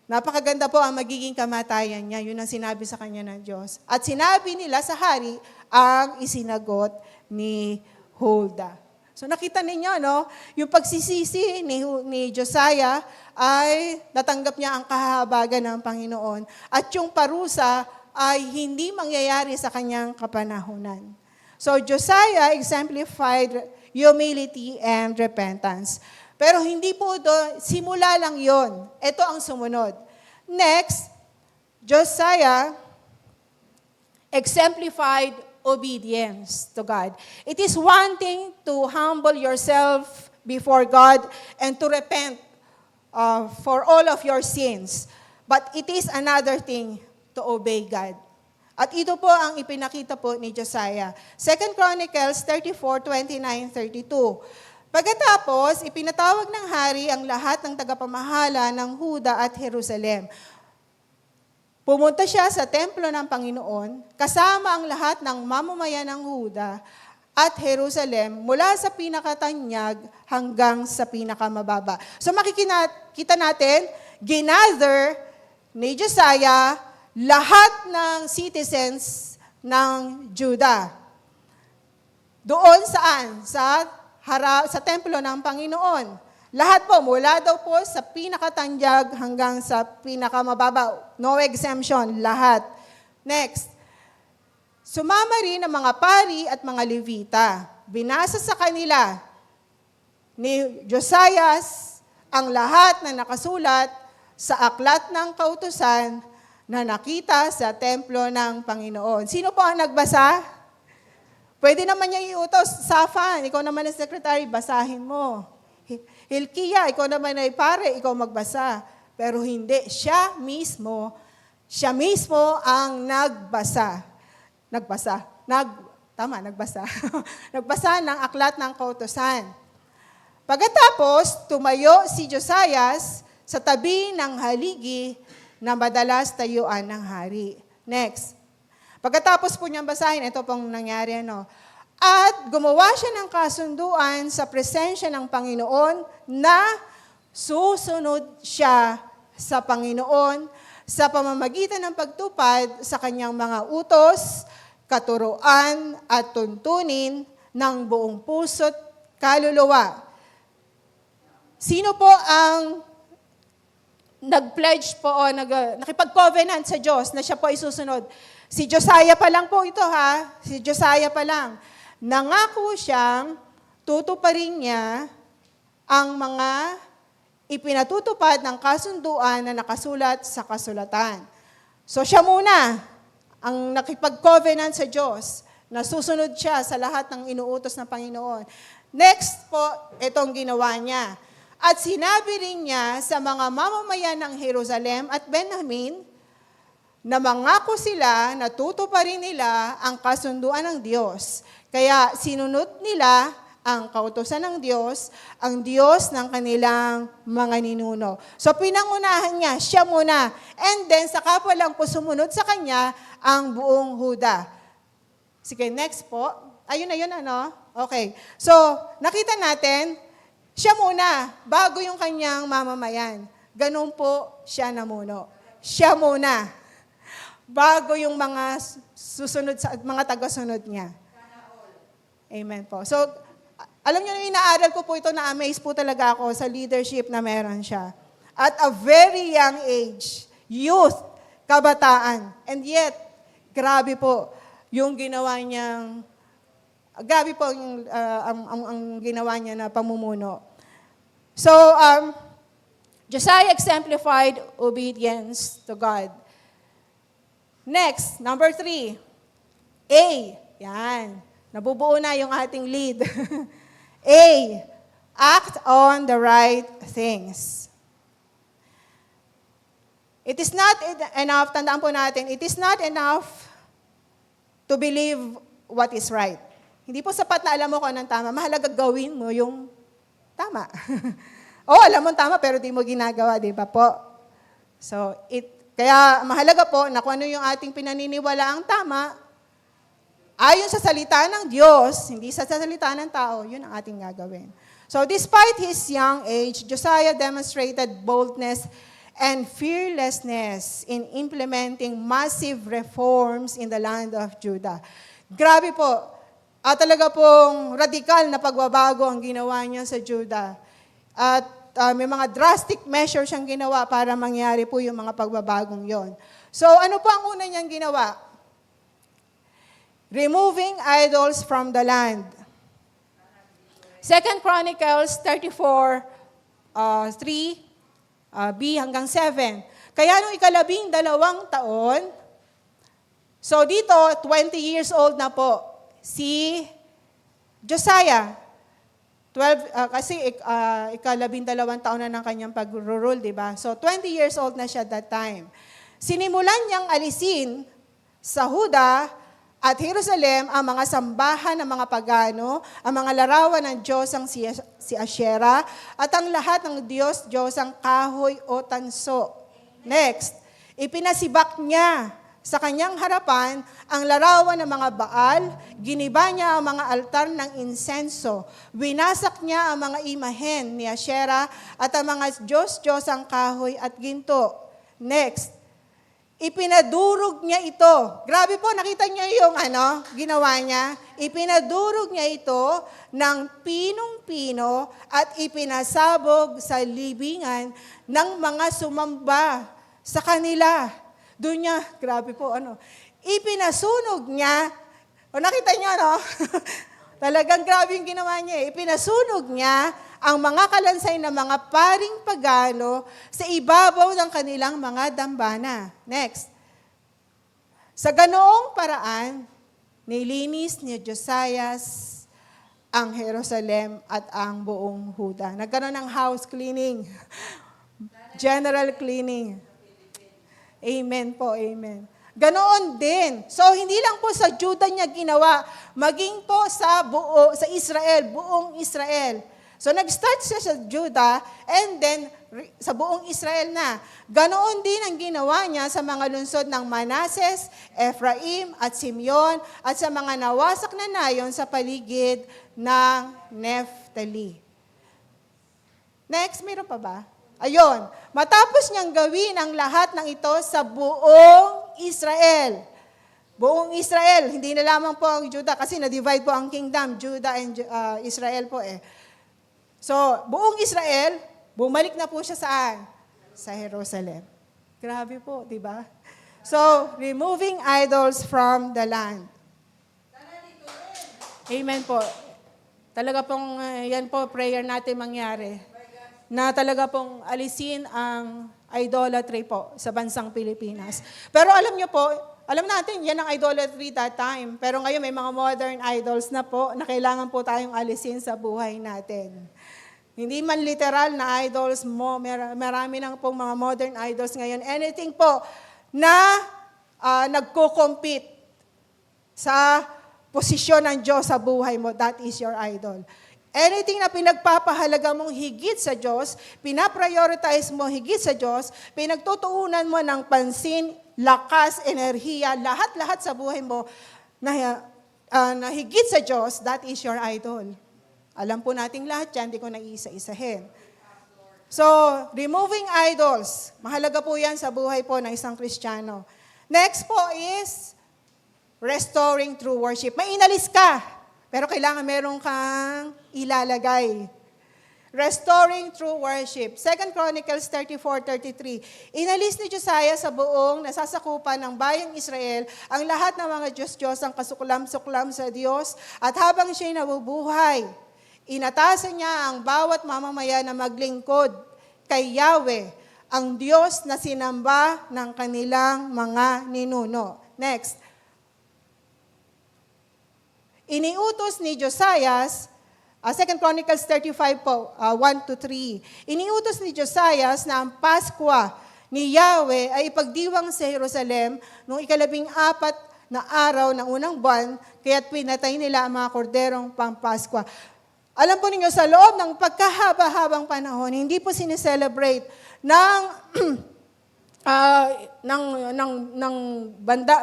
Napakaganda po ang magiging kamatayan niya. Yun ang sinabi sa kanya ng Diyos. At sinabi nila sa hari ang isinagot ni Hulda. So nakita ninyo, no? Yung pagsisisi ni Josiah ay natanggap niya ang kahabagan ng Panginoon. At yung parusa ay hindi mangyayari sa kanyang kapanahunan. So Josiah exemplified humility and repentance. Pero hindi po doon, simula lang yon. Ito ang sumunod. Next, Josiah exemplified obedience to God. It is one thing to humble yourself before God and to repent for all of your sins. But it is another thing to obey God. At ito po ang ipinakita po ni Josiah. 2 Chronicles 34:29-32. Pagkatapos, ipinatawag ng hari ang lahat ng tagapamahala ng Huda at Jerusalem. Pumunta siya sa templo ng Panginoon, kasama ang lahat ng mamamayan ng Huda at Jerusalem, mula sa pinakatanyag hanggang sa pinakamababa. So makikita natin, ginather ni Josiah lahat ng citizens ng Judah. Doon saan? Sa templo ng Panginoon. Lahat po, mula daw po sa pinakatanyag hanggang sa pinakamababa. No exemption, lahat. Next. Sumama rin ang mga pari at mga Levita. Binasa sa kanila ni Josiah ang lahat na nakasulat sa aklat ng kautusan na nakita sa templo ng Panginoon. Sino po ang nagbasa? Pwede naman niya iutos, Safan, ikaw naman ang secretary, basahin mo. Hilkiah, ikaw naman ay pare, ikaw magbasa. Pero hindi, siya mismo ang nagbasa. Nagbasa ng aklat ng kautusan. Pagkatapos, tumayo si Josiah sa tabi ng haligi na madalas tayuan ng hari. Next. Pagkatapos po niyang basahin, ito pong nangyari, At gumawa siya ng kasunduan sa presensya ng Panginoon na susunod siya sa Panginoon sa pamamagitan ng pagtupad sa kanyang mga utos, katuruan at tuntunin ng buong puso't kaluluwa. Sino po ang nag-pledge po o nakipag-covenant sa Diyos na siya po ay susunod? Si Josiah pa lang po ito Si Josiah pa lang. Nangako siyang tutuparin niya ang mga ipinatutupad ng kasunduan na nakasulat sa kasulatan. So siya muna ang nakipag-covenant sa Diyos na susunod siya sa lahat ng inuutos ng Panginoon. Next po, itong ginawa niya. At sinabi rin niya sa mga mamamayan ng Jerusalem at Benjamin na mangako sila na tutuparin nila ang kasunduan ng Diyos. Kaya sinunod nila ang kautusan ng Diyos, ang Diyos ng kanilang mga ninuno. So pinangunahan niya, siya muna. And then sa kapwa lang po sumunod sa kanya ang buong Huda. Sige, next po. Ayun. Okay. So nakita natin, siya muna, bago yung kanyang mamamayan. Ganun po siya namuno. Siya muna. Bago yung mga susunod mga tagasunod niya. Amen po. So, alam niyo, inaaral ko po ito, na-amaze po talaga ako sa leadership na meron siya. At a very young age, youth, kabataan. And yet, grabe po yung ginawa niyang, ang ginawa niya na pamumuno. So, Josiah exemplified obedience to God. Next, number 3. A. Yan. Nabubuo na yung ating lead. A. Act on the right things. It is not enough, tandaan po natin, it is not enough to believe what is right. Hindi po sapat na alam mo kung anong tama. Mahalaga gawin mo yung tama. Alam mo tama pero di mo ginagawa, di ba po? So, kaya mahalaga po na kung ano yung ating pinaniniwalaang tama, ayon sa salita ng Diyos, hindi sa salita ng tao, yun ang ating gagawin. So despite his young age, Josiah demonstrated boldness and fearlessness in implementing massive reforms in the land of Judah. Grabe po, talaga pong radikal na pagbabago ang ginawa niya sa Judah. At may mga drastic measures siyang ginawa para mangyari po yung mga pagbabagong yon. So ano po ang una niyang ginawa? Removing idols from the land. 2 Chronicles 34, 3, B hanggang 7. Kaya nung 12 taon, so dito, 20 years old na po si Josiah. 12, kasi 12 taon na ng kanyang pag-rule, di ba? So 20 years old na siya that time. Sinimulan niyang alisin sa Huda at Jerusalem ang mga sambahan ng mga pagano, ang mga larawan ng Diyos ang si Asherah, at ang lahat ng Diyos ang kahoy o tanso. Next, ipinasibak niya sa kanyang harapan ang larawan ng mga Baal, giniba niya ang mga altar ng insenso, winasak niya ang mga imahen ni Asherah at ang mga Diyos ang kahoy at ginto. Next, ipinadurog niya ito. Grabe po, nakita niyo yung ginawa niya? Ipinadurog niya ito ng pinong-pino at ipinasabog sa libingan ng mga sumamba sa kanila. Doon niya, grabe po, ipinasunog niya, nakita niyo, Talagang grabe yung ginawa niya. Ipinasunog niya ang mga kalansay na mga paring pagano sa ibabaw ng kanilang mga dambana. Next. Sa ganoong paraan, nilinis ni Josiah ang Jerusalem at ang buong Huda. Nagkaroon ng house cleaning. General cleaning. Amen po, amen. Ganoon din. So, hindi lang po sa Judah niya ginawa, maging po sa Israel, buong Israel. So, nag-start siya sa Judah, and then, sa buong Israel na. Ganoon din ang ginawa niya sa mga lungsod ng Manases, Ephraim, at Simeon, at sa mga nawasak na nayon sa paligid ng Naphtali. Next, meron pa ba? Ayon, matapos niyang gawin ang lahat ng ito sa buong Israel. Buong Israel, hindi na lamang po ang Judah kasi na-divide po ang kingdom, Judah and Israel po eh. So, buong Israel, bumalik na po siya saan? Sa Jerusalem. Grabe po, di ba? So, removing idols from the land. Amen po. Talaga pong, yan po, prayer natin mangyari. Na talaga pong alisin ang idolatry po sa bansang Pilipinas. Pero alam niyo po, alam natin, yan ang idolatry that time. Pero ngayon may mga modern idols na po na kailangan po tayong alisin sa buhay natin. Hindi man literal na idols mo, marami nang pong mga modern idols ngayon. Anything po na nagko-compete sa posisyon ng Diyos sa buhay mo, that is your idol. Anything na pinagpapahalaga mong higit sa Diyos, pinaprioritize mo higit sa Diyos, pinagtutuunan mo ng pansin, lakas, enerhiya, lahat-lahat sa buhay mo na higit sa Diyos, that is your idol. Alam po nating lahat yan, di ko na isa-isahin. So, removing idols, mahalaga po yan sa buhay po ng isang Kristiyano. Next po is restoring true worship. May inalis ka. Pero kailangan meron kang ilalagay. Restoring true worship. 2 Chronicles 34:33. Inalis ni Josiah sa buong nasasakupan ng bayang Israel ang lahat ng mga Diyos ang kasuklam-suklam sa Diyos at habang siya'y nabubuhay, inatasan niya ang bawat mamamayan na maglingkod kay Yahweh, ang Diyos na sinamba ng kanilang mga ninuno. Next. Iniutos ni Josiah, 2 Chronicles 35 po, 1-3. Iniutos ni Josiah na ang Paskwa ni Yahweh ay ipagdiwang sa Jerusalem noong 14 na araw ng unang buwan, kaya't pinatay nila ang mga korderong pang-Paskwa. Alam po ninyo, sa loob ng pagkahaba-habang panahon, hindi po sineselebrate ng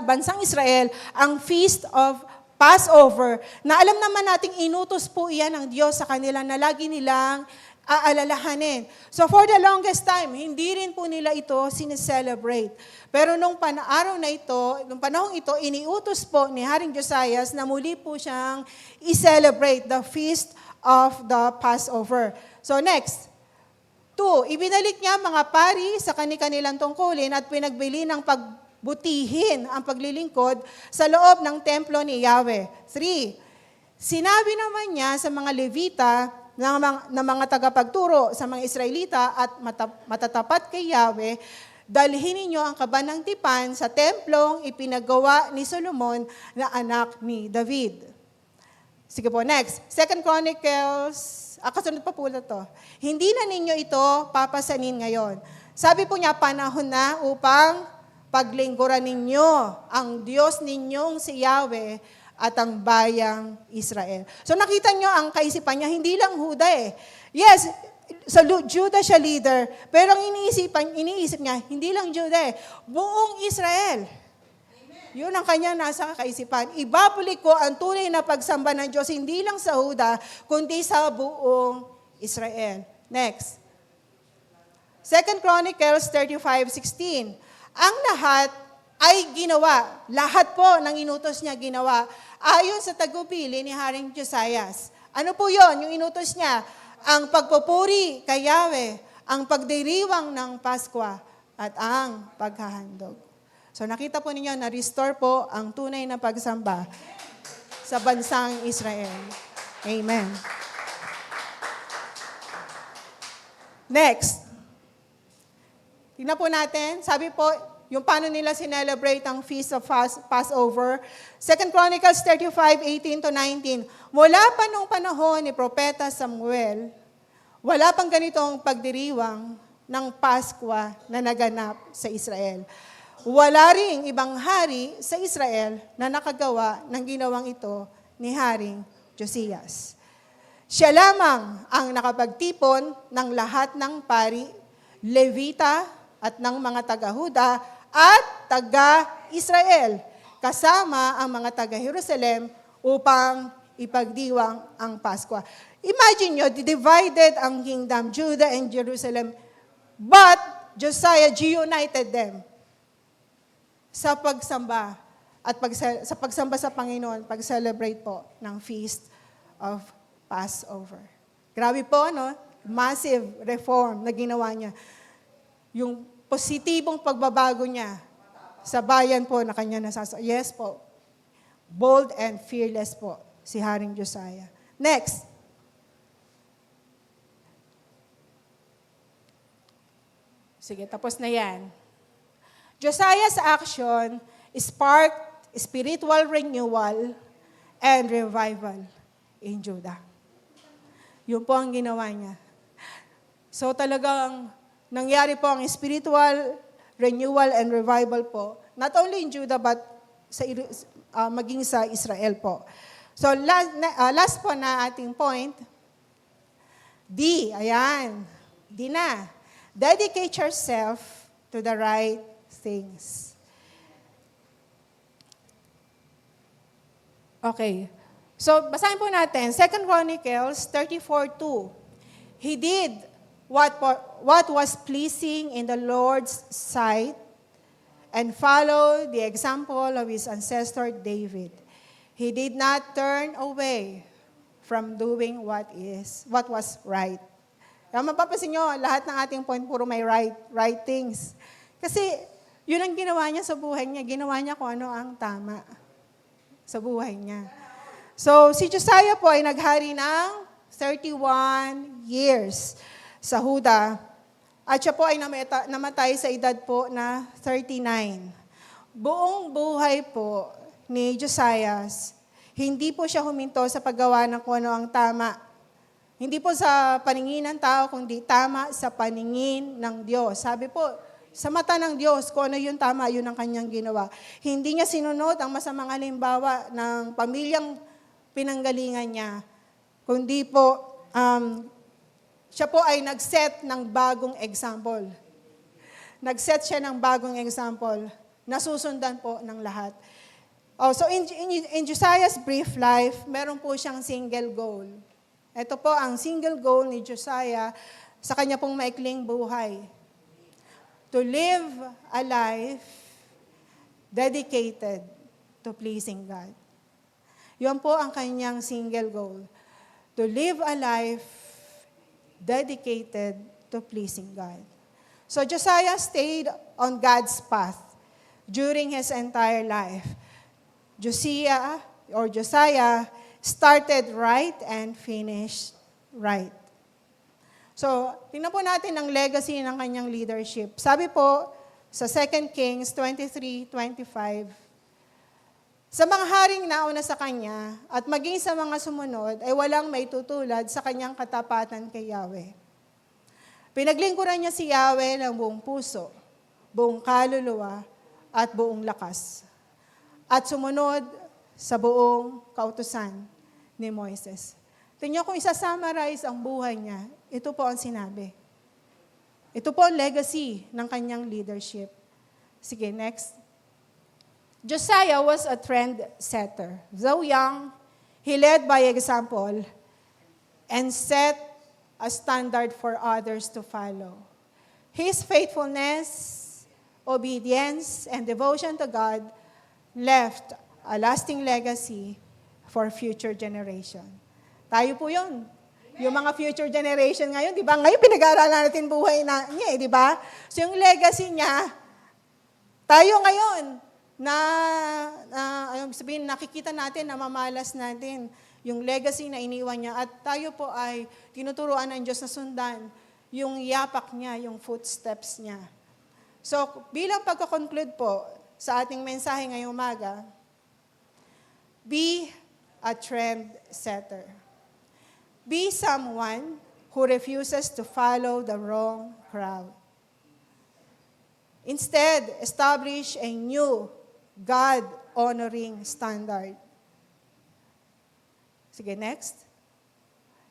bansang Israel ang Feast of Passover, na alam naman nating inutos po iyan ng Diyos sa kanila na lagi nilang aalalahanin. So for the longest time, hindi rin po nila ito sineselebrate. Pero nung araw na ito, nung panahong ito, iniutos po ni Haring Josias na muli po siyang i-celebrate the feast of the Passover. So next, 2, ibinalik niya mga pari sa kanilang tungkulin at pinagbili ng pagbutihin ang paglilingkod sa loob ng templo ni Yahweh. 3, sinabi naman niya sa mga Levita na mga tagapagturo sa mga Israelita at matatapat kay Yahweh, dalhin ninyo ang kaban ng tipan sa templong ipinagawa ni Solomon na anak ni David. Sige po, next. 2 Chronicles, kasunod pa po na to. Hindi na ninyo ito papasanin ngayon. Sabi po niya, panahon na upang paglingkuran ninyo ang Diyos ninyong si Yahweh at ang bayang Israel. So nakita nyo ang kaisipan niya, hindi lang Huda eh. Yes, sa Judah siya leader, pero ang iniisip niya, hindi lang Judah eh, buong Israel. Yun ang kanya nasa kaisipan. Ibabalik ko ang tunay na pagsamba ng Diyos, hindi lang sa Huda, kundi sa buong Israel. Next. 2 Chronicles 35:16. Ang lahat ay ginawa. Lahat po ng inutos niya ginawa. Ayon sa tagubili ni Haring Josias. Ano po yon? Yung inutos niya, ang pagpupuri kay Yahweh, ang pagdiriwang ng Pasko, at ang paghahandog. So nakita po ninyo na restore po ang tunay na pagsamba sa bansang Israel. Amen. Next. Tingnan po natin, sabi po, yung paano nila sinelebrate ang Feast of Passover. 2 Chronicles 35:18-19. Mula pa nung panahon ni Propeta Samuel, wala pang ganitong pagdiriwang ng Pasko na naganap sa Israel. Wala ring ibang hari sa Israel na nakagawa ng ginawang ito ni Haring Josias. Siya lamang ang nakapagtipon ng lahat ng pari, Levita at ng mga taga-Huda at taga-Israel, kasama ang mga taga-Jerusalem upang ipagdiwang ang Pasko. Imagine nyo, divided ang kingdom, Judah and Jerusalem, but Josiah united them sa pagsamba at sa pagsamba sa Panginoon, pag-celebrate po ng Feast of Passover. Grabe po, no? Massive reform na ginawa niya. Yung positibong pagbabago niya sa bayan po na kanya Yes po. Bold and fearless po si Haring Josiah. Next. Sige, tapos na yan. Josiah's action sparked spiritual renewal and revival in Judah. Yun po ang ginawa niya. So talagang nangyari po ang spiritual renewal and revival po, not only in Judah but maging sa Israel po. So last po na ating point, D, ayan, D na. Dedicate yourself to the right things. Okay. So, basahin po natin, 2 Chronicles 34:2. He did what was pleasing in the Lord's sight and followed the example of his ancestor David. He did not turn away from doing what was right. Kaya mapapansin nyo, lahat ng ating point puro may right things. Kasi yun ang ginawa niya sa buhay niya. Ginawa niya kung ano ang tama sa buhay niya. So, si Josiah po ay naghari ng 31 years sa Huda. At siya po ay namatay sa edad po na 39. Buong buhay po ni Josiah, hindi po siya huminto sa paggawa ng kung ano ang tama. Hindi po sa paningin ng tao, kundi tama sa paningin ng Diyos. Sabi po, sa mata ng Diyos, kung ano yung tama, yun ang kanyang ginawa. Hindi niya sinunod ang masamang halimbawa ng pamilyang pinanggalingan niya, kundi po, siya po ay nag-set ng bagong example. Nag-set siya ng bagong example na susundan po ng lahat. Oh, so in Josiah's brief life, meron po siyang single goal. Ito po ang single goal ni Josiah sa kanya pong maikling buhay. To live a life dedicated to pleasing God. Yun po ang kanyang single goal. To live a life dedicated to pleasing God. So Josiah stayed on God's path during his entire life. Josiah started right and finished right. So, tingnan po natin ang legacy ng kanyang leadership. Sabi po sa 2 Kings 23:25, sa mga haring nauna sa kanya at maging sa mga sumunod ay walang may tutulad sa kanyang katapatan kay Yahweh. Pinaglingkuran niya si Yahweh ng buong puso, buong kaluluwa, at buong lakas. At sumunod sa buong kautusan ni Moises. Tingnan kung isa-summarize ang buhay niya, ito po ang sinabi. Ito po ang legacy ng kanyang leadership. Sige, next. Josiah was a trendsetter. Though young, he led by example and set a standard for others to follow. His faithfulness, obedience, and devotion to God left a lasting legacy for future generation. Tayo po yun. Yung mga future generation ngayon, di ba? Ngayon pinag-aaralan natin buhay niya, di ba? So yung legacy niya, tayo ngayon, sabihin, nakikita natin, namamalas natin yung legacy na iniwan niya. At tayo po ay tinuturuan ng Diyos na sundan yung yapak niya, yung footsteps niya. So bilang pagkakonclude po sa ating mensahe ngayong umaga, be a trendsetter. Be someone who refuses to follow the wrong crowd. Instead, establish a new God-honoring standard. Sige, next.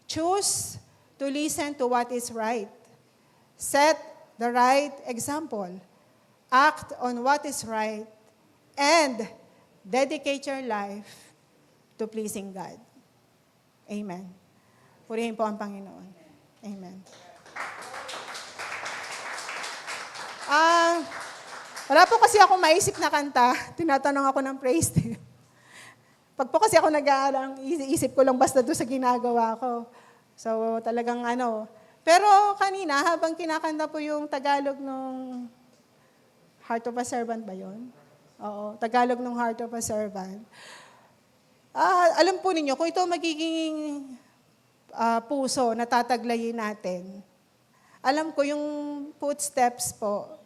Choose to listen to what is right. Set the right example. Act on what is right. And dedicate your life to pleasing God. Amen. Purihin po ang Panginoon. Amen. Wala po kasi ako maisip na kanta. Tinatanong ako ng praise team. Pag po kasi ako nag-aaral, isip ko lang basta doon sa ginagawa ko. So talagang Pero kanina, habang kinakanta po yung Tagalog nung Heart of a Servant ba yun? Oo, Tagalog nung Heart of a Servant. Alam po ninyo, kung ito magiging puso na tataglayin natin, alam ko yung footsteps po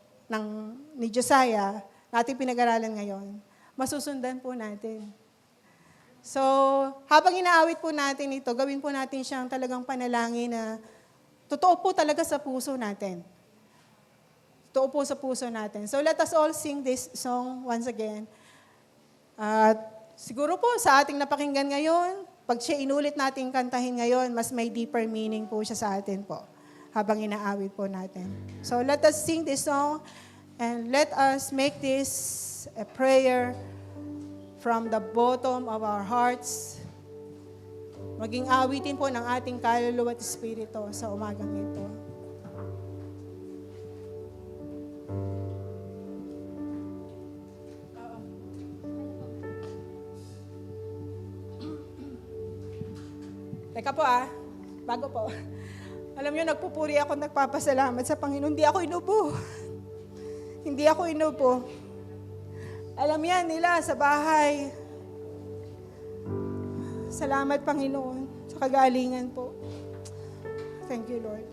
ni Josiah, natin pinag-aralan ngayon, masusundan po natin. So, habang inaawit po natin ito, gawin po natin siyang talagang panalangin na totoo po talaga sa puso natin. Totoo po sa puso natin. So, let us all sing this song once again. At siguro po sa ating napakinggan ngayon, pag siya inulit nating kantahin ngayon, mas may deeper meaning po siya sa atin po habang inaawit po natin. So let us sing this song and let us make this a prayer from the bottom of our hearts. Maging awitin po ng ating kaluluwa at espiritu sa umagang ito. Teka po bago po. Alam niyo, nagpupuri ako, nagpapasalamat sa Panginoon. Hindi ako inubo. Hindi ako inubo. Alam yan nila sa bahay. Salamat, Panginoon, sa kagalingan po. Thank you, Lord.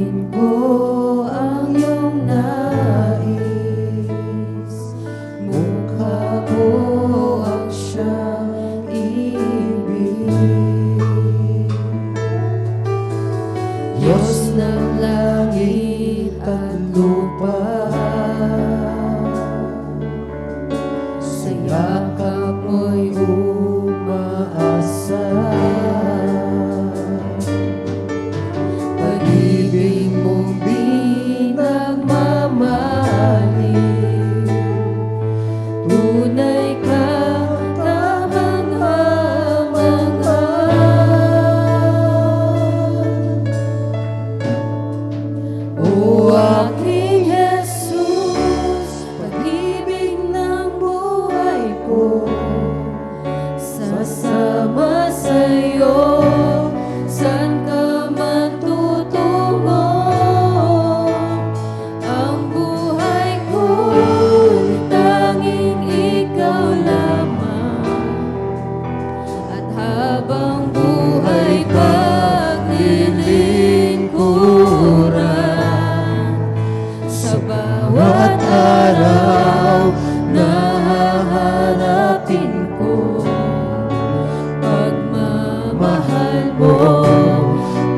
Sundin ko ang iyong nais, mukha mo ang siyang ibig. Diyos ng langit at lupa, sa yakap mo'y umaasa. Pag-ibig mong di nagmamahalin, tunay kang kamangha-mangha. O aking Jesus, pag-ibig ng buhay ko, sasama sa'yo, saan ka man tutungo. Ang buhay ko'y tanging ikaw lamang, at habang buhay paglilingkuran, sa bawat araw na haharapin ko, pagmamahal mo,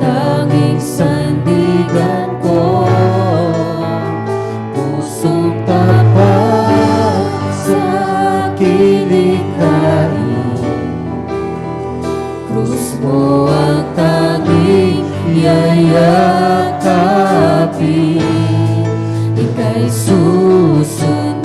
tanging sandigan ko, pusong tapat sa aking likhain. Krus mo ang tanging yayakapin, ika'y susundin.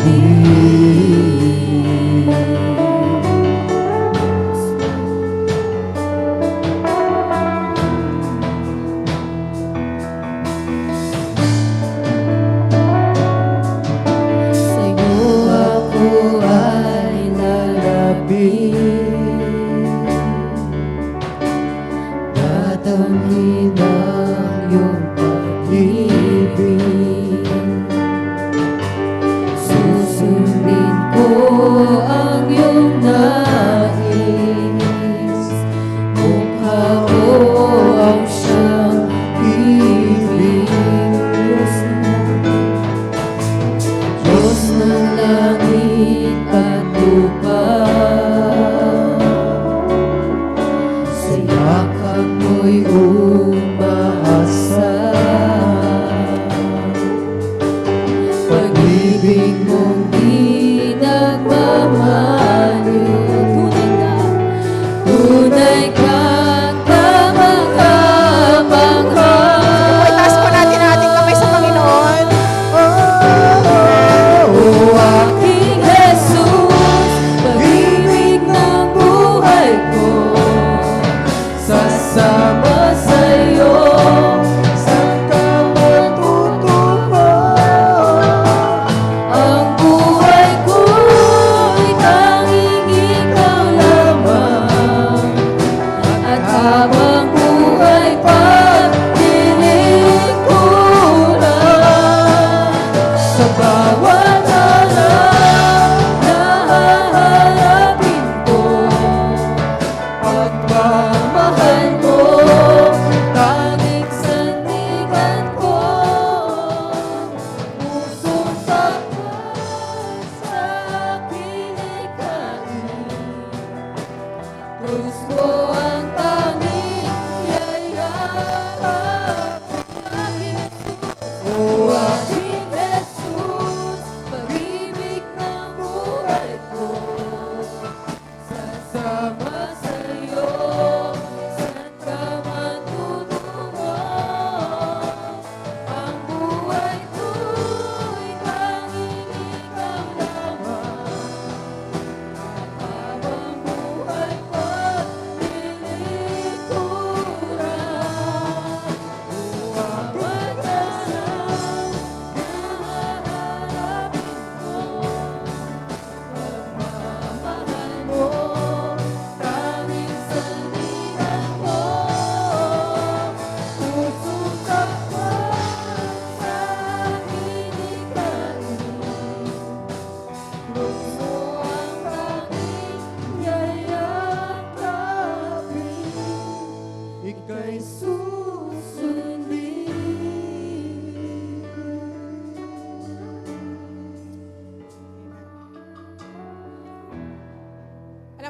Sa'yo ako ay lalapit, dadamhin ang iyong pag-ibig. Sa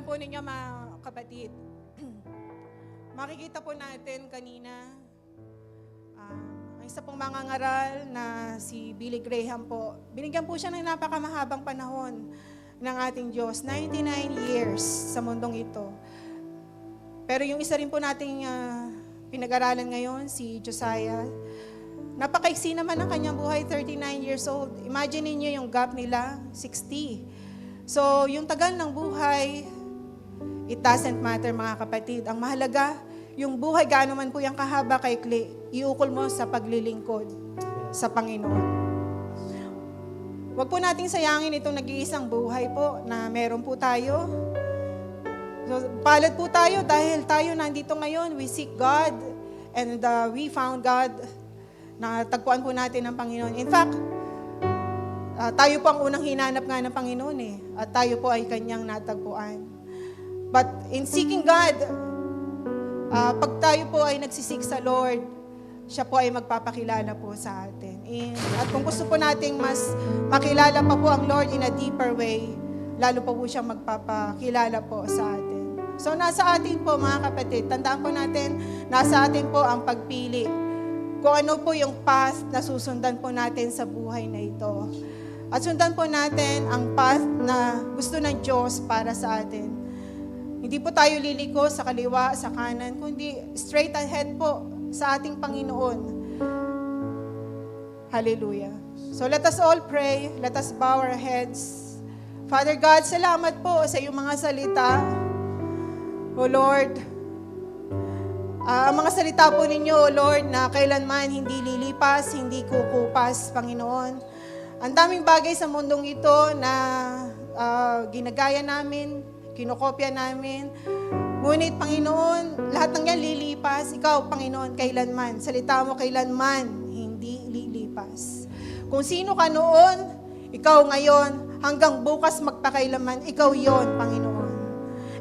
po ninyo mga kapatid, makikita po natin kanina, ang isa pong mga ngaral na si Billy Graham po, binigyan po siya ng napakamahabang panahon ng ating Diyos, 99 years sa mundong ito. Pero yung isa rin po nating pinag-aralan ngayon, si Josiah, napakaiksi naman ang kanyang buhay, 39 years old. Imagine niyo yung gap nila, 60. So, yung tagal ng buhay, it doesn't matter mga kapatid. Ang mahalaga, yung buhay, gaano man po yung kahaba kay Clay, iukol mo sa paglilingkod sa Panginoon. Huwag po nating sayangin itong nag-iisang buhay po na meron po tayo. So, palad po tayo dahil tayo nandito ngayon. We seek God and we found God. Natagpuan po natin ang Panginoon. In fact, tayo po ang unang hinanap nga ng Panginoon eh. At tayo po ay kanyang natagpuan. But in seeking God, pag tayo po ay nagsisik sa Lord, siya po ay magpapakilala po sa atin. At kung gusto po nating mas makilala pa po ang Lord in a deeper way, lalo po siyang magpapakilala po sa atin. So nasa atin po mga kapatid, tandaan po natin, nasa atin po ang pagpili. Kung ano po yung path na susundan po natin sa buhay na ito. At sundan po natin ang path na gusto ng Diyos para sa atin. Hindi po tayo liliko sa kaliwa, sa kanan, kundi straight ahead po sa ating Panginoon. Hallelujah. So let us all pray. Let us bow our heads. Father God, salamat po sa iyong mga salita. O Lord, ang mga salita po ninyo, O Lord, na kailanman hindi lilipas, hindi kukupas, Panginoon. Ang daming bagay sa mundong ito na ginagaya namin, kinokopya namin. Ngunit, Panginoon, lahat ng yan lilipas. Ikaw, Panginoon, kailanman. Salita mo kailanman, hindi lilipas. Kung sino ka noon, ikaw ngayon, hanggang bukas magpakailaman, ikaw yon, Panginoon.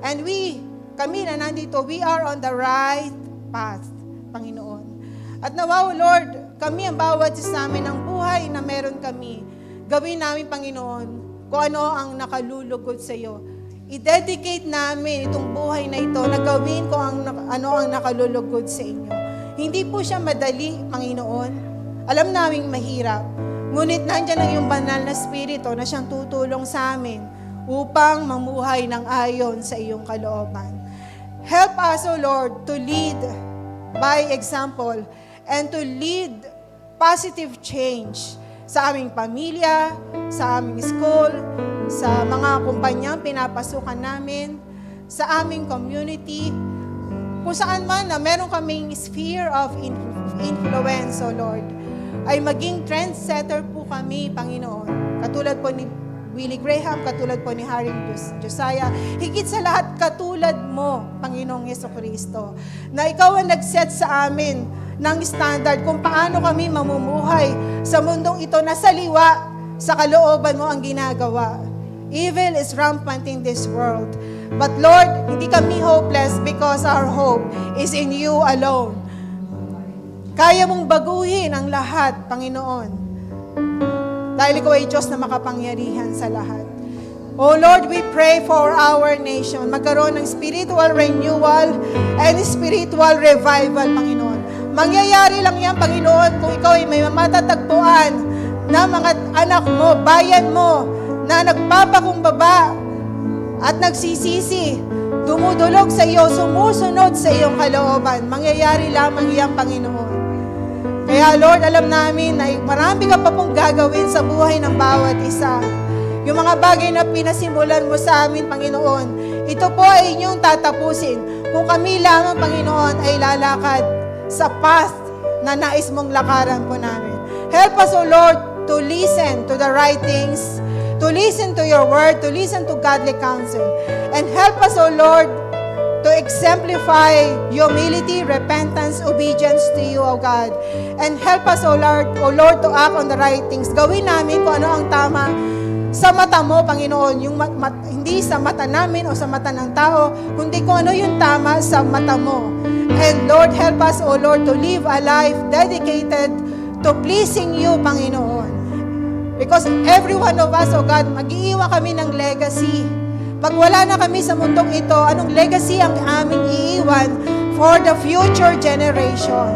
And kami na nandito, we are on the right path, Panginoon. At nawaw, Lord, kami ang bawat isa sa amin ng buhay na meron kami. Gawin namin, Panginoon, kung ano ang nakalulugod sa iyo. I-dedicate namin itong buhay na ito na gawin ko ano ang nakalulugod sa inyo. Hindi po siya madali, Panginoon. Alam namin mahirap. Ngunit nandyan ang iyong banal na spirito na siyang tutulong sa amin upang mamuhay ng ayon sa iyong kalooban. Help us, O Lord, to lead by example and to lead positive change sa aming pamilya, sa aming school, sa mga kumpanyang pinapasukan namin, sa aming community, kung saan man na meron kaming sphere of influence, O Lord, ay maging trendsetter po kami, Panginoon. Katulad po ni Billy Graham, katulad po ni Haring Josiah, higit sa lahat katulad mo, Panginoong Jesucristo, na ikaw ang nag-set sa amin ng standard kung paano kami mamumuhay sa mundong ito na saliwa sa kalooban mo ang ginagawa. Evil is rampant in this world. But Lord, hindi kami hopeless because our hope is in you alone. Kaya mong baguhin ang lahat, Panginoon. Dahil ikaw ay Diyos na makapangyarihan sa lahat. Oh Lord, we pray for our nation. Magkaroon ng spiritual renewal and spiritual revival, Panginoon. Mangyayari lang yan, Panginoon, kung ikaw ay may matatagpuan na mga anak mo, bayan mo, na nagpapakumbaba at nagsisisi, dumudulog sa iyo, sumusunod sa iyong kalooban. Mangyayari lamang yan, Panginoon. Kaya Lord, alam namin na marami ka pa pong gagawin sa buhay ng bawat isa. Yung mga bagay na pinasimulan mo sa amin, Panginoon, ito po ay inyong tatapusin kung kami lamang, Panginoon, ay lalakad sa path na nais mong lakaran po namin. Help us, O Lord, to listen to the right things, to listen to your word, to listen to godly counsel. And help us, O Lord, to exemplify humility, repentance, obedience to you, O God. And help us, O Lord, to act on the right things. Gawin namin kung ano ang tama sa mata mo, Panginoon. Hindi sa mata namin o sa mata ng tao, kundi kung ano yung tama sa mata mo. And Lord, help us, O Lord, to live a life dedicated to pleasing you, Panginoon. Because every one of us, O God, mag-iiwan kami ng legacy. Pag wala na kami sa mundong ito, anong legacy ang aming iiwan for the future generation?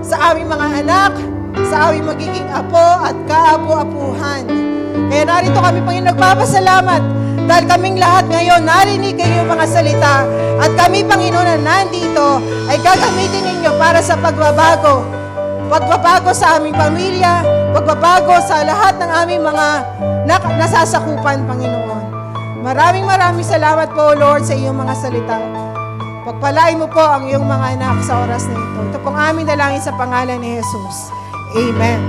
Sa aming mga anak, sa aming magiging apo at kaapo-apuhan. Kaya narito kami, Panginoon, nagpapasalamat dahil kaming lahat ngayon narinig kayong mga salita at kami, Panginoon, na nandito ay gagamitin ninyo para sa pagbabago. Pagbabago sa aming pamilya, pagbabago sa lahat ng aming mga nasasakupan, Panginoon. Maraming salamat po, Lord, sa iyong mga salita. Pagpalain mo po ang iyong mga anak sa oras na ito. Ito pong aming dalangin sa pangalan ni Jesus. Amen.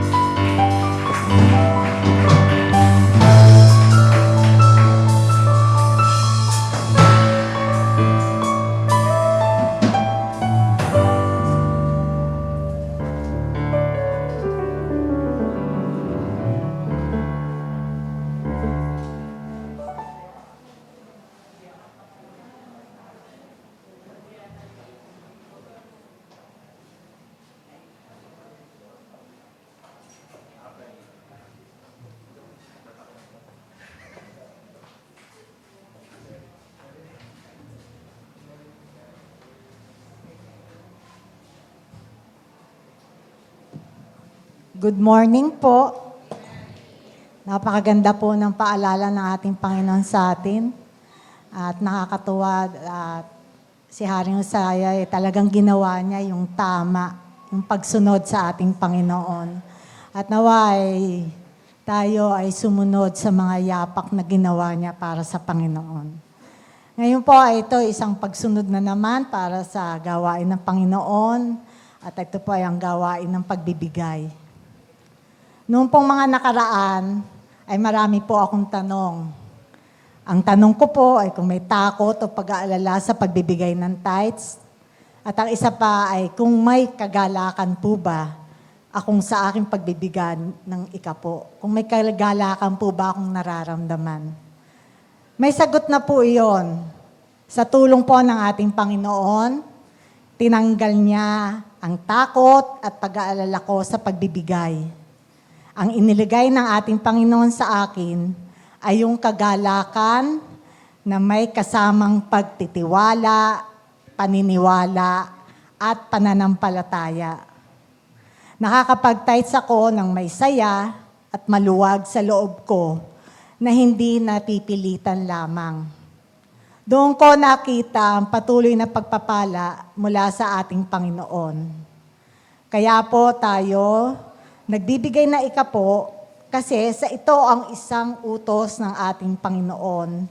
Good morning po. Napakaganda po ng paalala ng ating Panginoon sa atin. At nakakatuwa at si Haring Usaya talagang ginawa niya yung tama, yung pagsunod sa ating Panginoon. At naway tayo ay sumunod sa mga yapak na ginawa niya para sa Panginoon. Ngayon po ay ito isang pagsunod na naman para sa gawain ng Panginoon. At ito po ay ang gawain ng pagbibigay. Noong pong mga nakaraan, ay marami po akong tanong. Ang tanong ko po ay kung may takot o pag-aalala sa pagbibigay ng tithes. At ang isa pa ay kung may kagalakan po ba akong sa aking pagbibigan ng ikapo. Kung may kagalakan po ba akong nararamdaman. May sagot na po iyon. Sa tulong po ng ating Panginoon, tinanggal niya ang takot at pag-aalala ko sa pagbibigay. Ang iniligay ng ating Panginoon sa akin ay yung kagalakan na may kasamang pagtitiwala, paniniwala, at pananampalataya. Nakakapag-tithes ako ng may saya at maluwag sa loob ko na hindi napipilitan lamang. Doon ko nakita ang patuloy na pagpapala mula sa ating Panginoon. Kaya po tayo nagbibigay na ikapo kasi sa ito ang isang utos ng ating Panginoon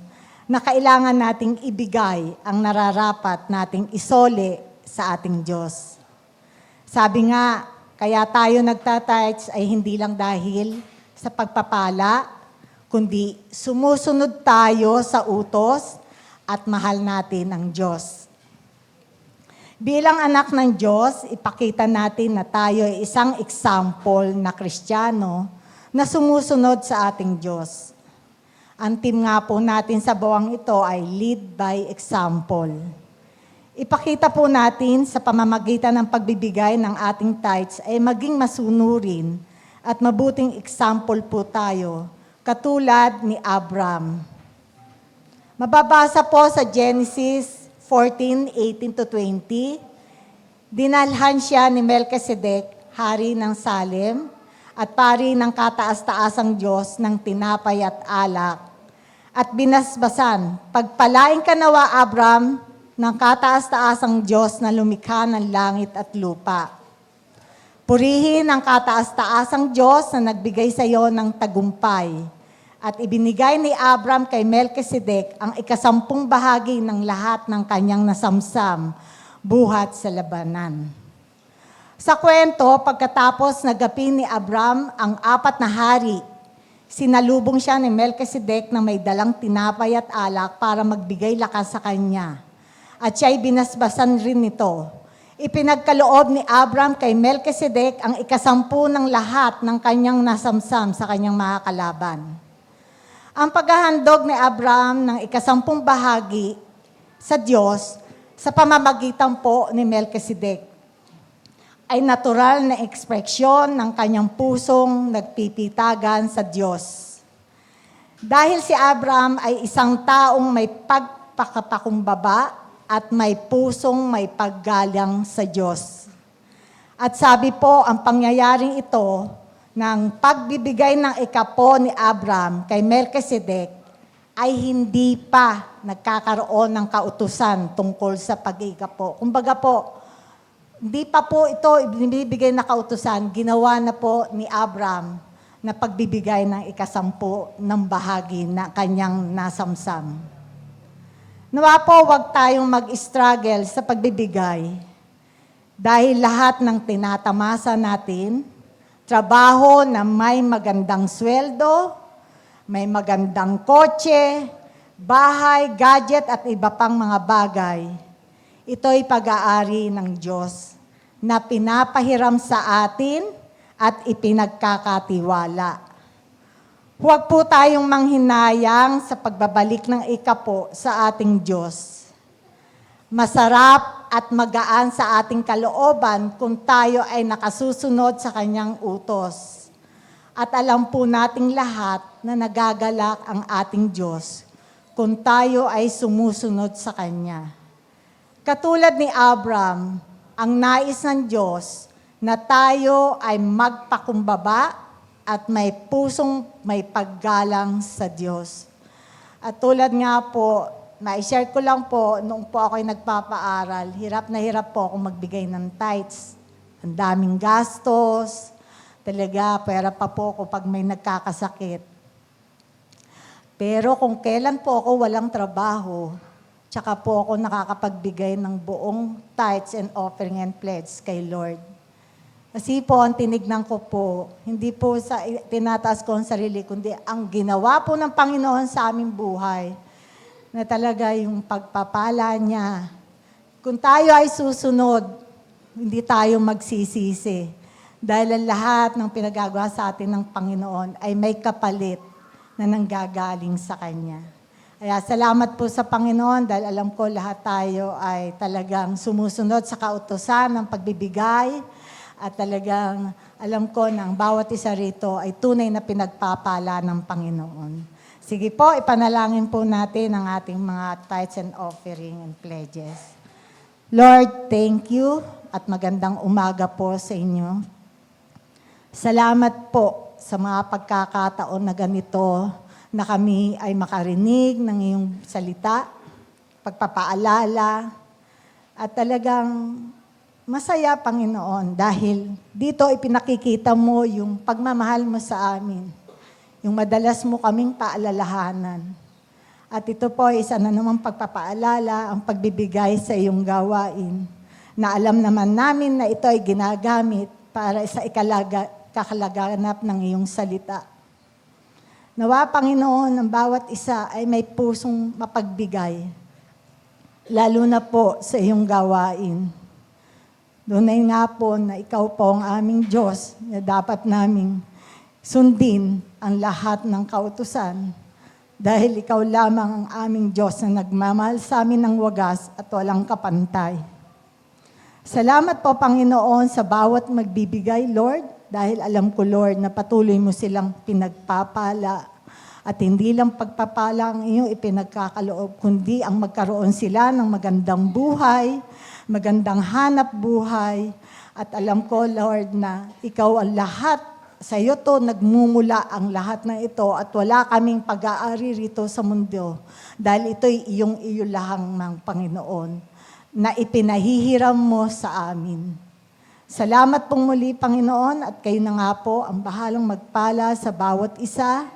na kailangan nating ibigay ang nararapat nating isole sa ating Diyos. Sabi nga, kaya tayo nagtatites ay hindi lang dahil sa pagpapala, kundi sumusunod tayo sa utos at mahal natin ang Diyos. Bilang anak ng Diyos, ipakita natin na tayo ay isang example na Kristiyano na sumusunod sa ating Diyos. Ang team nga po natin sa bawang ito ay lead by example. Ipakita po natin sa pamamagitan ng pagbibigay ng ating tithes ay maging masunurin at mabuting example po tayo, katulad ni Abram. Mababasa po sa Genesis 14:18-20, dinalhan siya ni Melchizedek, hari ng Salem, at pari ng kataas-taasang Diyos ng tinapay at alak. At binasbasan, pagpalain ka nawa, Abram, ng kataas-taasang Diyos na lumikha ng langit at lupa. Purihin ang kataas-taasang Diyos na nagbigay sa iyo ng tagumpay. At ibinigay ni Abram kay Melchizedek ang 10 bahagi ng lahat ng kanyang nasamsam, buhat sa labanan. Sa kwento, pagkatapos nagapi ni Abram ang 4 na hari, sinalubong siya ni Melchizedek na may dalang tinapay at alak para magbigay lakas sa kanya. At siya'y binasbasan rin nito. Ipinagkaloob ni Abram kay Melchizedek ang 10 ng lahat ng kanyang nasamsam sa kanyang mga kalaban. Ang paghahandog ni Abram ng 10 bahagi sa Diyos sa pamamagitan po ni Melchizedek ay natural na ekspresyon ng kanyang pusong nagpipitagan sa Diyos. Dahil si Abraham ay isang taong may pagpakapakumbaba at may pusong may paggalang sa Diyos. At sabi po, ang pangyayaring ito ng pagbibigay ng ikapo ni Abraham kay Melchizedek ay hindi pa nagkakaroon ng kautusan tungkol sa pag-ikapo. Kumbaga po, hindi pa po ito ibinibigay na kautusan, ginawa na po ni Abraham na pagbibigay ng ikasampu ng bahagi na kanyang nasamsam. Nawa po, huwag tayong mag-struggle sa pagbibigay dahil lahat ng tinatamasa natin, trabaho na may magandang sweldo, may magandang kotse, bahay, gadget at iba pang mga bagay, ito'y pag-aari ng Diyos na pinapahiram sa atin at ipinagkakatiwala. Huwag po tayong manghinayang sa pagbabalik ng ikapo sa ating Diyos. Masarap at magaan sa ating kalooban kung tayo ay nakasusunod sa Kanyang utos. At alam po nating lahat na nagagalak ang ating Diyos kung tayo ay sumusunod sa Kanya. Katulad ni Abraham, ang nais ng Diyos na tayo ay magpakumbaba at may pusong may paggalang sa Diyos. At tulad nga po, ma-share ko lang po, noong po ako ay nagpapaaral, hirap na hirap po ako magbigay ng tithes. Ang daming gastos, talaga, pera pa po ako pag may nagkakasakit. Pero kung kailan po ako walang trabaho, tsaka po ako nakakapagbigay ng buong tithes and offering and pledge kay Lord. Kasi po, ang tinignan ko po, hindi po sa tinataas ko ang sarili, kundi ang ginawa po ng Panginoon sa aming buhay, na talaga yung pagpapala niya. Kung tayo ay susunod, hindi tayo magsisisi. Dahil ang lahat ng pinagagawa sa atin ng Panginoon ay may kapalit na nanggagaling sa Kanya. Kaya salamat po sa Panginoon dahil alam ko lahat tayo ay talagang sumusunod sa kautusan ng pagbibigay. At talagang alam ko na ang bawat isa rito ay tunay na pinagpapala ng Panginoon. Sige po, ipanalangin po natin ang ating mga tithes and offering and pledges. Lord, thank you at magandang umaga po sa inyo. Salamat po sa mga pagkakataon na ganito na kami ay makarinig ng iyong salita, pagpapaalala, at talagang masaya, Panginoon, dahil dito ipinakikita mo yung pagmamahal mo sa amin. Yung madalas mo kaming paalalahanan. At ito po, isa na namang pagpapaalala, ang pagbibigay sa iyong gawain. Na alam naman namin na ito ay ginagamit para sa kakalaganap ng iyong salita. Nawa, Panginoon, ang bawat isa ay may pusong mapagbigay. Lalo na po sa iyong gawain. Doon nga po na ikaw po ang aming Diyos na dapat naming sundin ang lahat ng kautusan dahil ikaw lamang ang aming Diyos na nagmamahal sa amin ng wagas at walang kapantay. Salamat po, Panginoon, sa bawat magbibigay, Lord, dahil alam ko, Lord, na patuloy mo silang pinagpapala at hindi lang pagpapala ang iyong ipinagkakaloob, kundi ang magkaroon sila ng magandang buhay, magandang hanap buhay. At alam ko, Lord, na ikaw ang lahat. Sa iyo to nagmumula ang lahat ng ito at wala kaming pag-aari rito sa mundo. Dahil ito'y iyo lahang ng Panginoon na ipinahihiram mo sa amin. Salamat pong muli, Panginoon, at kayo na nga po ang bahalang magpala sa bawat isa.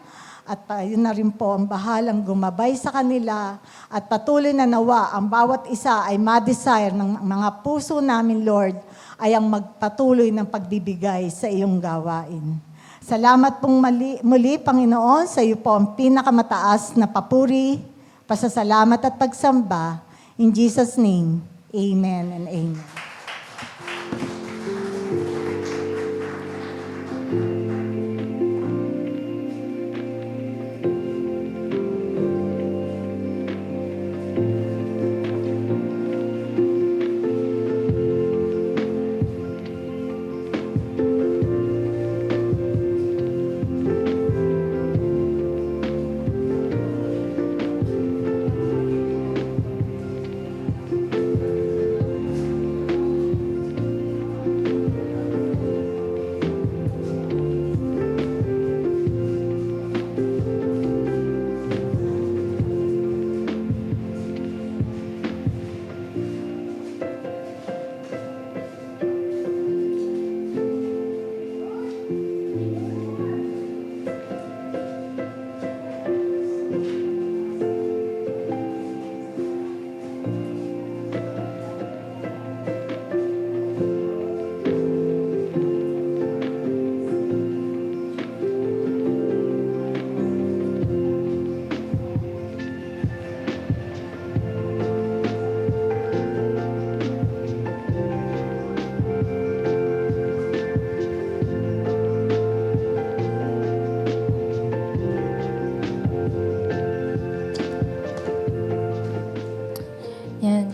At yun na rin po ang bahalang gumabay sa kanila at patuloy na nawa ang bawat isa ay ma-desire ng mga puso namin, Lord, ay ang magpatuloy ng pagbibigay sa iyong gawain. Salamat pong muli, Panginoon, sa iyo po ang pinakamataas na papuri, pasasalamat at pagsamba. In Jesus' name, amen and amen.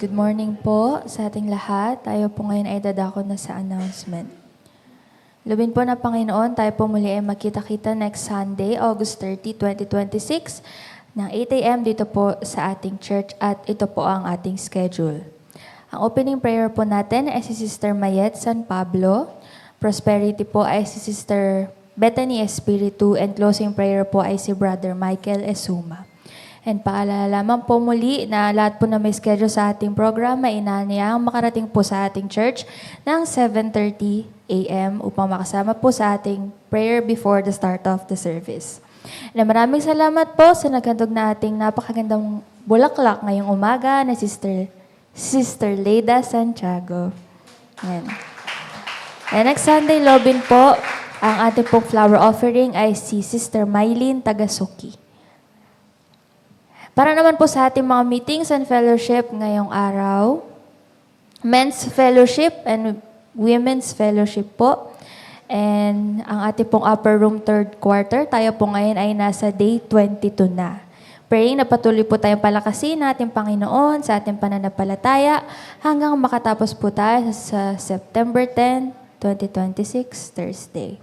Good morning po sa ating lahat. Tayo po ngayon ay dadako na sa announcement. Lubin po na Panginoon, tayo po muli ay magkita-kita next Sunday, August 30, 2026, ng 8 a.m. dito po sa ating church at ito po ang ating schedule. Ang opening prayer po natin ay si Sister Mayet San Pablo. Prosperity po ay si Sister Bethany Espiritu and closing prayer po ay si Brother Michael Esuma. And paalala lamang po muli na lahat po na may schedule sa ating program ay inaniyang makarating po sa ating church ng 7:30 a.m. upang makasama po sa ating prayer before the start of the service. And maraming salamat po sa naghandog na ating napakagandang bulaklak ngayong umaga na Sister Leda Santiago. Ayan. And next Sunday, Lobin po, ang ating pong flower offering ay si Sister Mylene Tagasuki. Para naman po sa ating mga meetings and fellowship ngayong araw, Men's Fellowship and Women's Fellowship po. And ang ating pong upper room third quarter, tayo po ngayon ay nasa day 22 na. Praying na patuloy po tayong palakasin na ating Panginoon sa ating pananampalataya hanggang makatapos po tayo sa September 10, 2026, Thursday.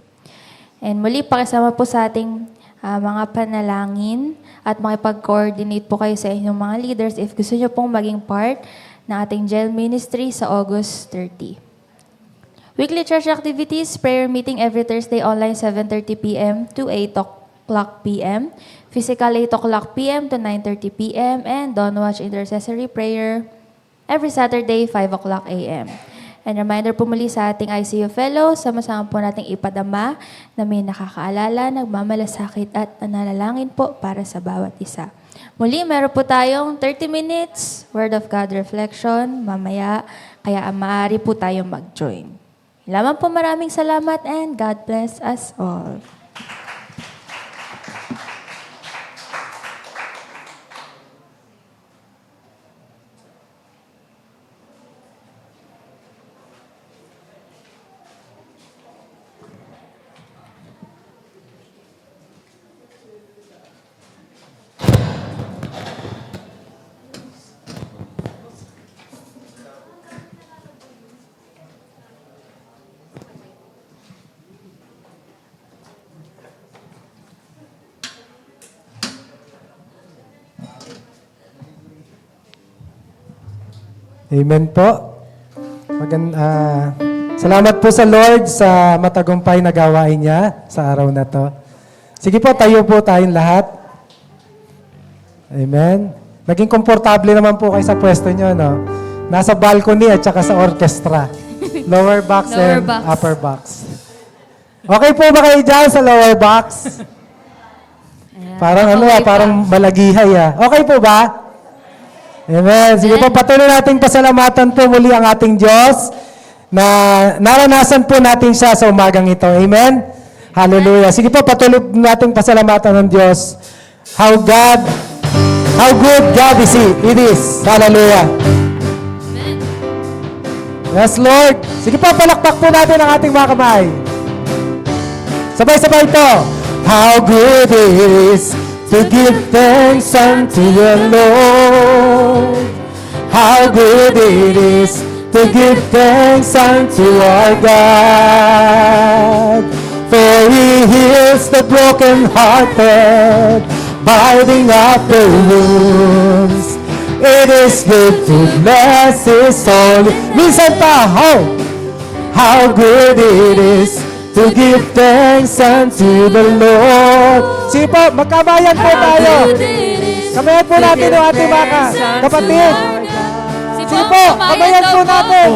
And muli, pakisama po sa ating mga panalangin at makipag-coordinate po kayo sa inyong mga leaders if gusto nyo pong maging part ng ating jail ministry sa August 30. Weekly church activities, prayer meeting every Thursday online 7:30 p.m. to 8 o'clock p.m. Physical 8 o'clock p.m. to 9:30 p.m. and Dawn Watch Intercessory Prayer every Saturday 5 o'clock a.m. And reminder po muli sa ating ICU Fellow, sama-sama po nating ipadama na may nakakaalala, nagmamalasakit at nanalangin po para sa bawat isa. Muli, meron po tayong 30 minutes Word of God Reflection mamaya, kaya maaari po tayong mag-join. Lamang po, maraming salamat and God bless us all. Amen po. Salamat po sa Lord sa matagumpay na gawain niya sa araw na to. Sige po, tayo po tayong lahat. Amen. Naging komportable naman po kayo sa pwesto niyo, no? Nasa balcony at saka sa orchestra. Lower box Lower and box. upper box. Okay po ba kayo dyan sa lower box? Parang Okay pa. parang malagihay Okay po ba? Amen. Sige po, patuloy nating pasalamatan po muli ang ating Diyos na naranasan po natin siya sa umagang ito. Amen? Hallelujah. Sige po, patuloy nating pasalamatan ng Diyos. How good God is It is. Hallelujah. Amen. Yes, Lord. Sige po, palakpak po natin ang ating mga kamay. Sabay-sabay po. How good it is to give thanks unto the Lord. How good it is to give thanks unto our God. For He heals the brokenhearted, binding up the wounds. It is good to bless His holy. Minsan pa, how good it is to give thanks unto the Lord. Sige po, magkabayan po tayo. Kamayan po natin ang ating mga kapatid. Sige po, kamayan po natin.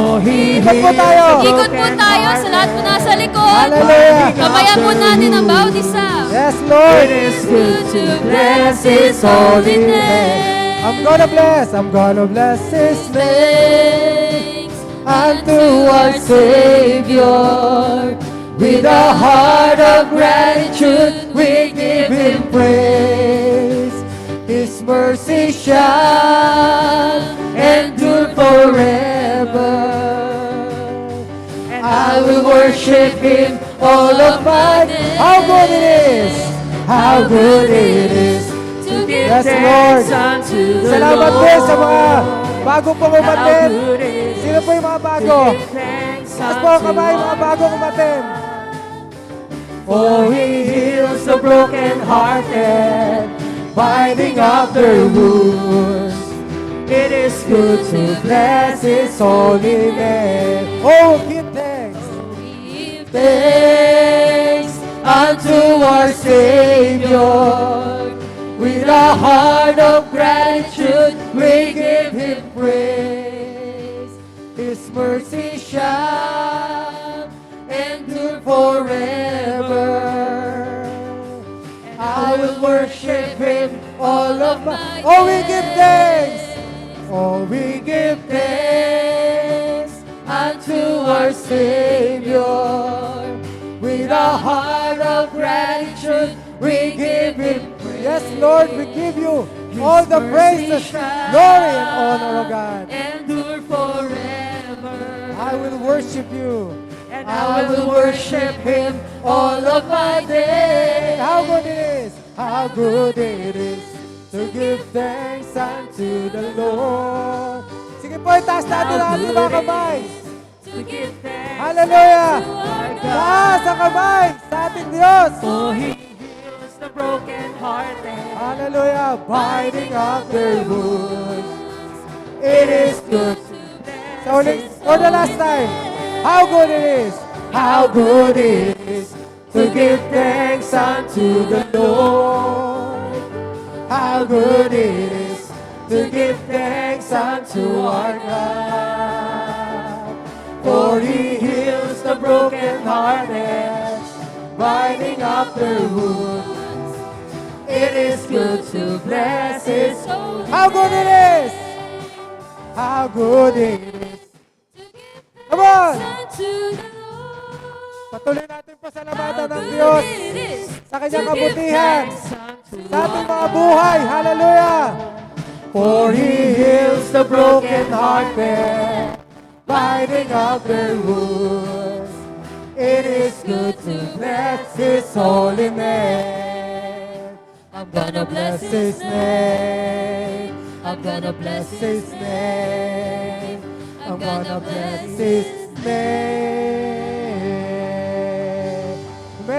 Ikot po tayo. Ikot po tayo sa lahat po nasa likod. Hallelujah. Kamayan po natin ang bawat isa. Yes, Lord. Good to bless His holy name. I'm gonna bless His name. Thanks Unto our Savior. With a heart of gratitude, we give Him praise. His mercy shall endure forever. And I will worship Him all of my days. How good it is! How good it is! to give Yes, thanks Lord. unto the Salamat Lord. po sa mga Bago po umatin. Sino po yung mga bago? Taas po ang kamay, mga bago umatin. For He heals the broken-hearted, binding up their wounds. It is good to bless His holy name. Oh, give thanks. Thanks unto our Savior. With a heart of gratitude, we give Him praise. His mercy shall endure forever. I will worship Him all of my Oh, we give thanks. Oh, we give thanks unto our Savior. With a heart of gratitude, we give Him praise. Yes, Lord, we give you all the praises, glory, and honor, O God. Endure forever. I will worship you. And I will worship Him all of my days. How good it is. How good it is to give thanks unto the Lord. Sige po, itaas natin ang ating mga kamay. To give thanks Hallelujah. to our God. Taas ang kamay sa ating Diyos. For He heals the broken-hearted, Hallelujah. binding up their wounds. It is good to bless So, for the last time, how good it is. How good it is to give thanks unto the Lord. How good it is to give thanks unto our God. For He heals the brokenhearted, binding up their wounds. It is good to bless His holy. How good it is. How good it is. Come on. Patuloy natin pasalamatan ng Diyos sa kanyang kabutihan, sa ating mga buhay. Hallelujah! For He heals the brokenhearted, binding up their wounds. It is good to bless His holy name. I'm gonna bless His name. I'm gonna bless His name. I'm gonna bless His name.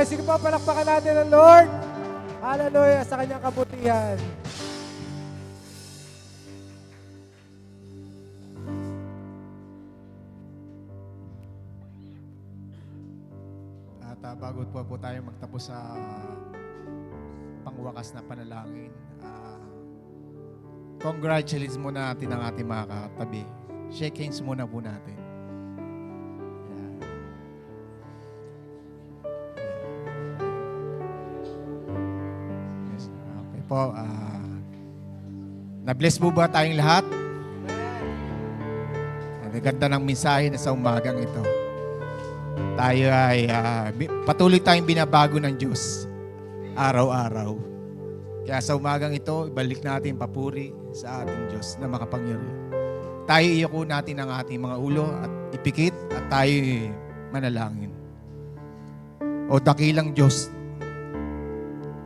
Sige po, palakpakan natin ang Lord. Hallelujah sa kanyang kabutihan. At bago po tayo magtapos sa pangwakas na panalangin, congratulations muna natin ang ating mga katabi. Shake hands muna po natin. Yan. Yes. Okay po. Na-bless po ba tayong lahat? Ang ganda ng mensahe na sa umagang ito. Tayo ay patuloy tayong binabago ng Diyos araw-araw. Kaya sa umagang ito, ibalik natin papuri sa ating Diyos na makapangyarihan. Tayo iyako natin ang ating mga ulo at ipikit at tayo manalangin. O dakilang Diyos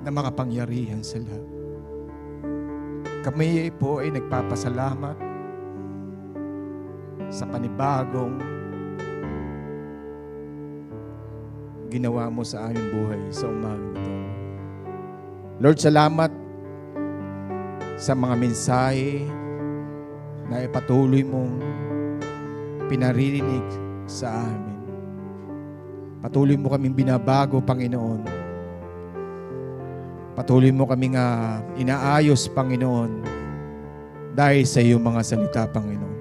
na makapangyarihan sa lahat. Kami po ay nagpapasalamat sa panibagong ginawa mo sa aming buhay sa umagang ito. Lord, salamat sa mga mensahe na ipatuloy mong pinaririnig sa amin. Patuloy mo kaming binabago, Panginoon. Patuloy mo kaming inaayos, Panginoon, dahil sa iyong mga salita, Panginoon.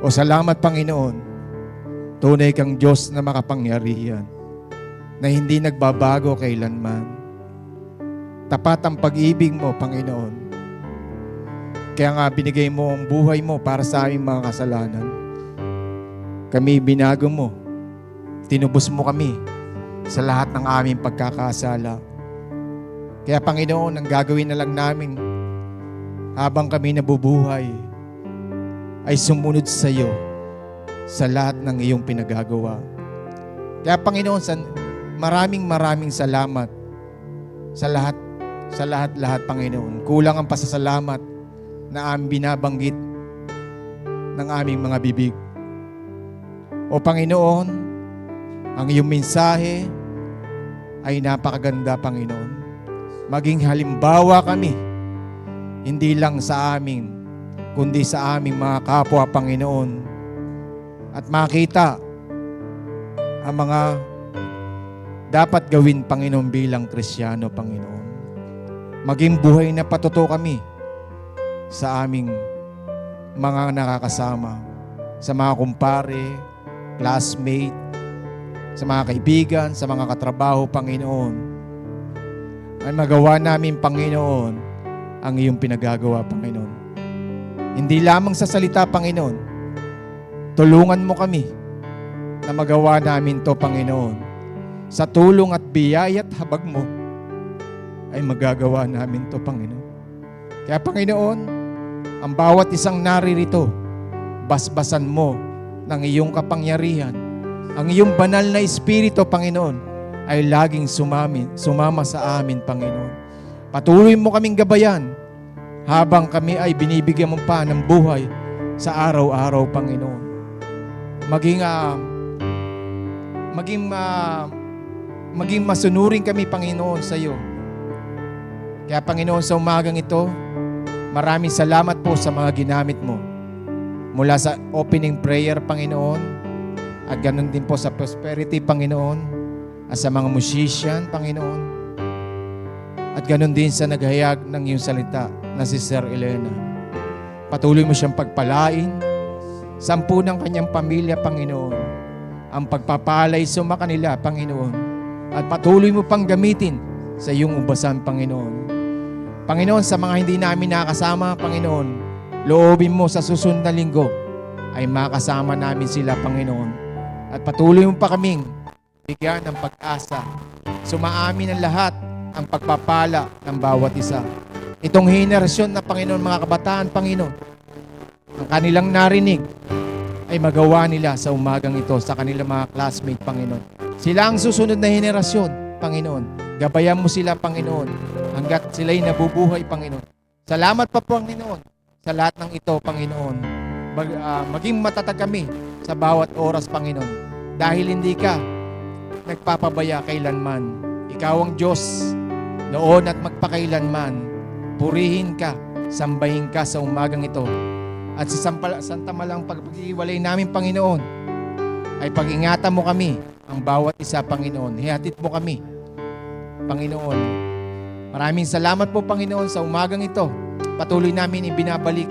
O salamat, Panginoon, tunay kang Diyos na makapangyarihan, na hindi nagbabago kailanman. Tapat ang pag-ibig mo, Panginoon. Kaya nga binigay mo ang buhay mo para sa aming mga kasalanan. Kami binago mo. Tinubos mo kami sa lahat ng aming pagkakasala. Kaya Panginoon, ang gagawin na lang namin habang kami nabubuhay ay sumunod sa iyo sa lahat ng iyong pinagagawa. Kaya Panginoon, maraming salamat sa lahat, Panginoon. Kulang ang pasasalamat na aming binabanggit ng aming mga bibig. O Panginoon, ang iyong mensahe ay napakaganda, Panginoon. Maging halimbawa kami, hindi lang sa amin, kundi sa aming mga kapwa, Panginoon. At makita ang mga dapat gawin, Panginoon, bilang Kristiyano, Panginoon. Maging buhay na patuto kami sa aming mga nakakasama, sa mga kumpare, classmate, sa mga kaibigan, sa mga katrabaho, Panginoon. Ay magawa namin, Panginoon, ang iyong pinagagawa, Panginoon. Hindi lamang sa salita, Panginoon. Tulungan mo kami na magawa namin to, Panginoon. Sa tulong at biyaya at habag mo, ay magagawa namin to, Panginoon. Kaya, Panginoon, ang bawat isang naririto, basbasan mo ng iyong kapangyarihan. Ang iyong banal na Espiritu, Panginoon, ay laging sumama sa amin, Panginoon. Patuloy mo kaming gabayan habang kami ay binibigyan mo pa ng buhay sa araw-araw, Panginoon. Maging masunurin kami, Panginoon, sa iyo. Kaya, Panginoon, sa umagang ito, maraming salamat po sa mga ginamit mo. Mula sa opening prayer, Panginoon, at ganun din po sa prosperity, Panginoon, at sa mga musician, Panginoon, at ganun din sa naghayag ng iyong salita na si Sir Elena. Patuloy mo siyang pagpalain, 10 ng kanyang pamilya, Panginoon, ang pagpapalay suma kanila, Panginoon, at patuloy mo pang gamitin sa iyong ubasan, Panginoon. Panginoon, sa mga hindi namin nakasama, Panginoon, loobin mo sa susunod na linggo ay makasama namin sila, Panginoon. At patuloy mo pa kaming bigyan ng pag-asa. Sumaamin ang lahat ang pagpapala ng bawat isa. Itong henerasyon na, Panginoon, mga kabataan, Panginoon, ang kanilang narinig ay magawa nila sa umagang ito sa kanilang mga classmate, Panginoon. Sila ang susunod na henerasyon, Panginoon. Gabayan mo sila, Panginoon, hanggat sila'y nabubuhay, Panginoon. Salamat pa, Panginoon, sa lahat ng ito, Panginoon. Maging matatag kami sa bawat oras, Panginoon. Dahil hindi ka nagpapabaya kailanman. Ikaw ang Diyos noon at magpakailanman. Purihin ka, sambahin ka sa umagang ito. At sa santamalang pag-iwalay namin, Panginoon, ay pag-ingatan mo kami, ang bawat isa, Panginoon. Hihatid mo kami, Panginoon. Maraming salamat po, Panginoon, sa umagang ito. Patuloy namin ibinabalik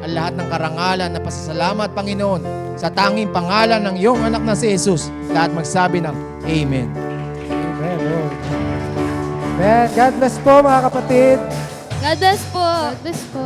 ang lahat ng karangalan na pasasalamat, Panginoon, sa tanging pangalan ng iyong anak na si Jesus. Lahat magsabi ng Amen. Amen, Lord. Amen. God bless po, mga kapatid. God bless po. God bless po.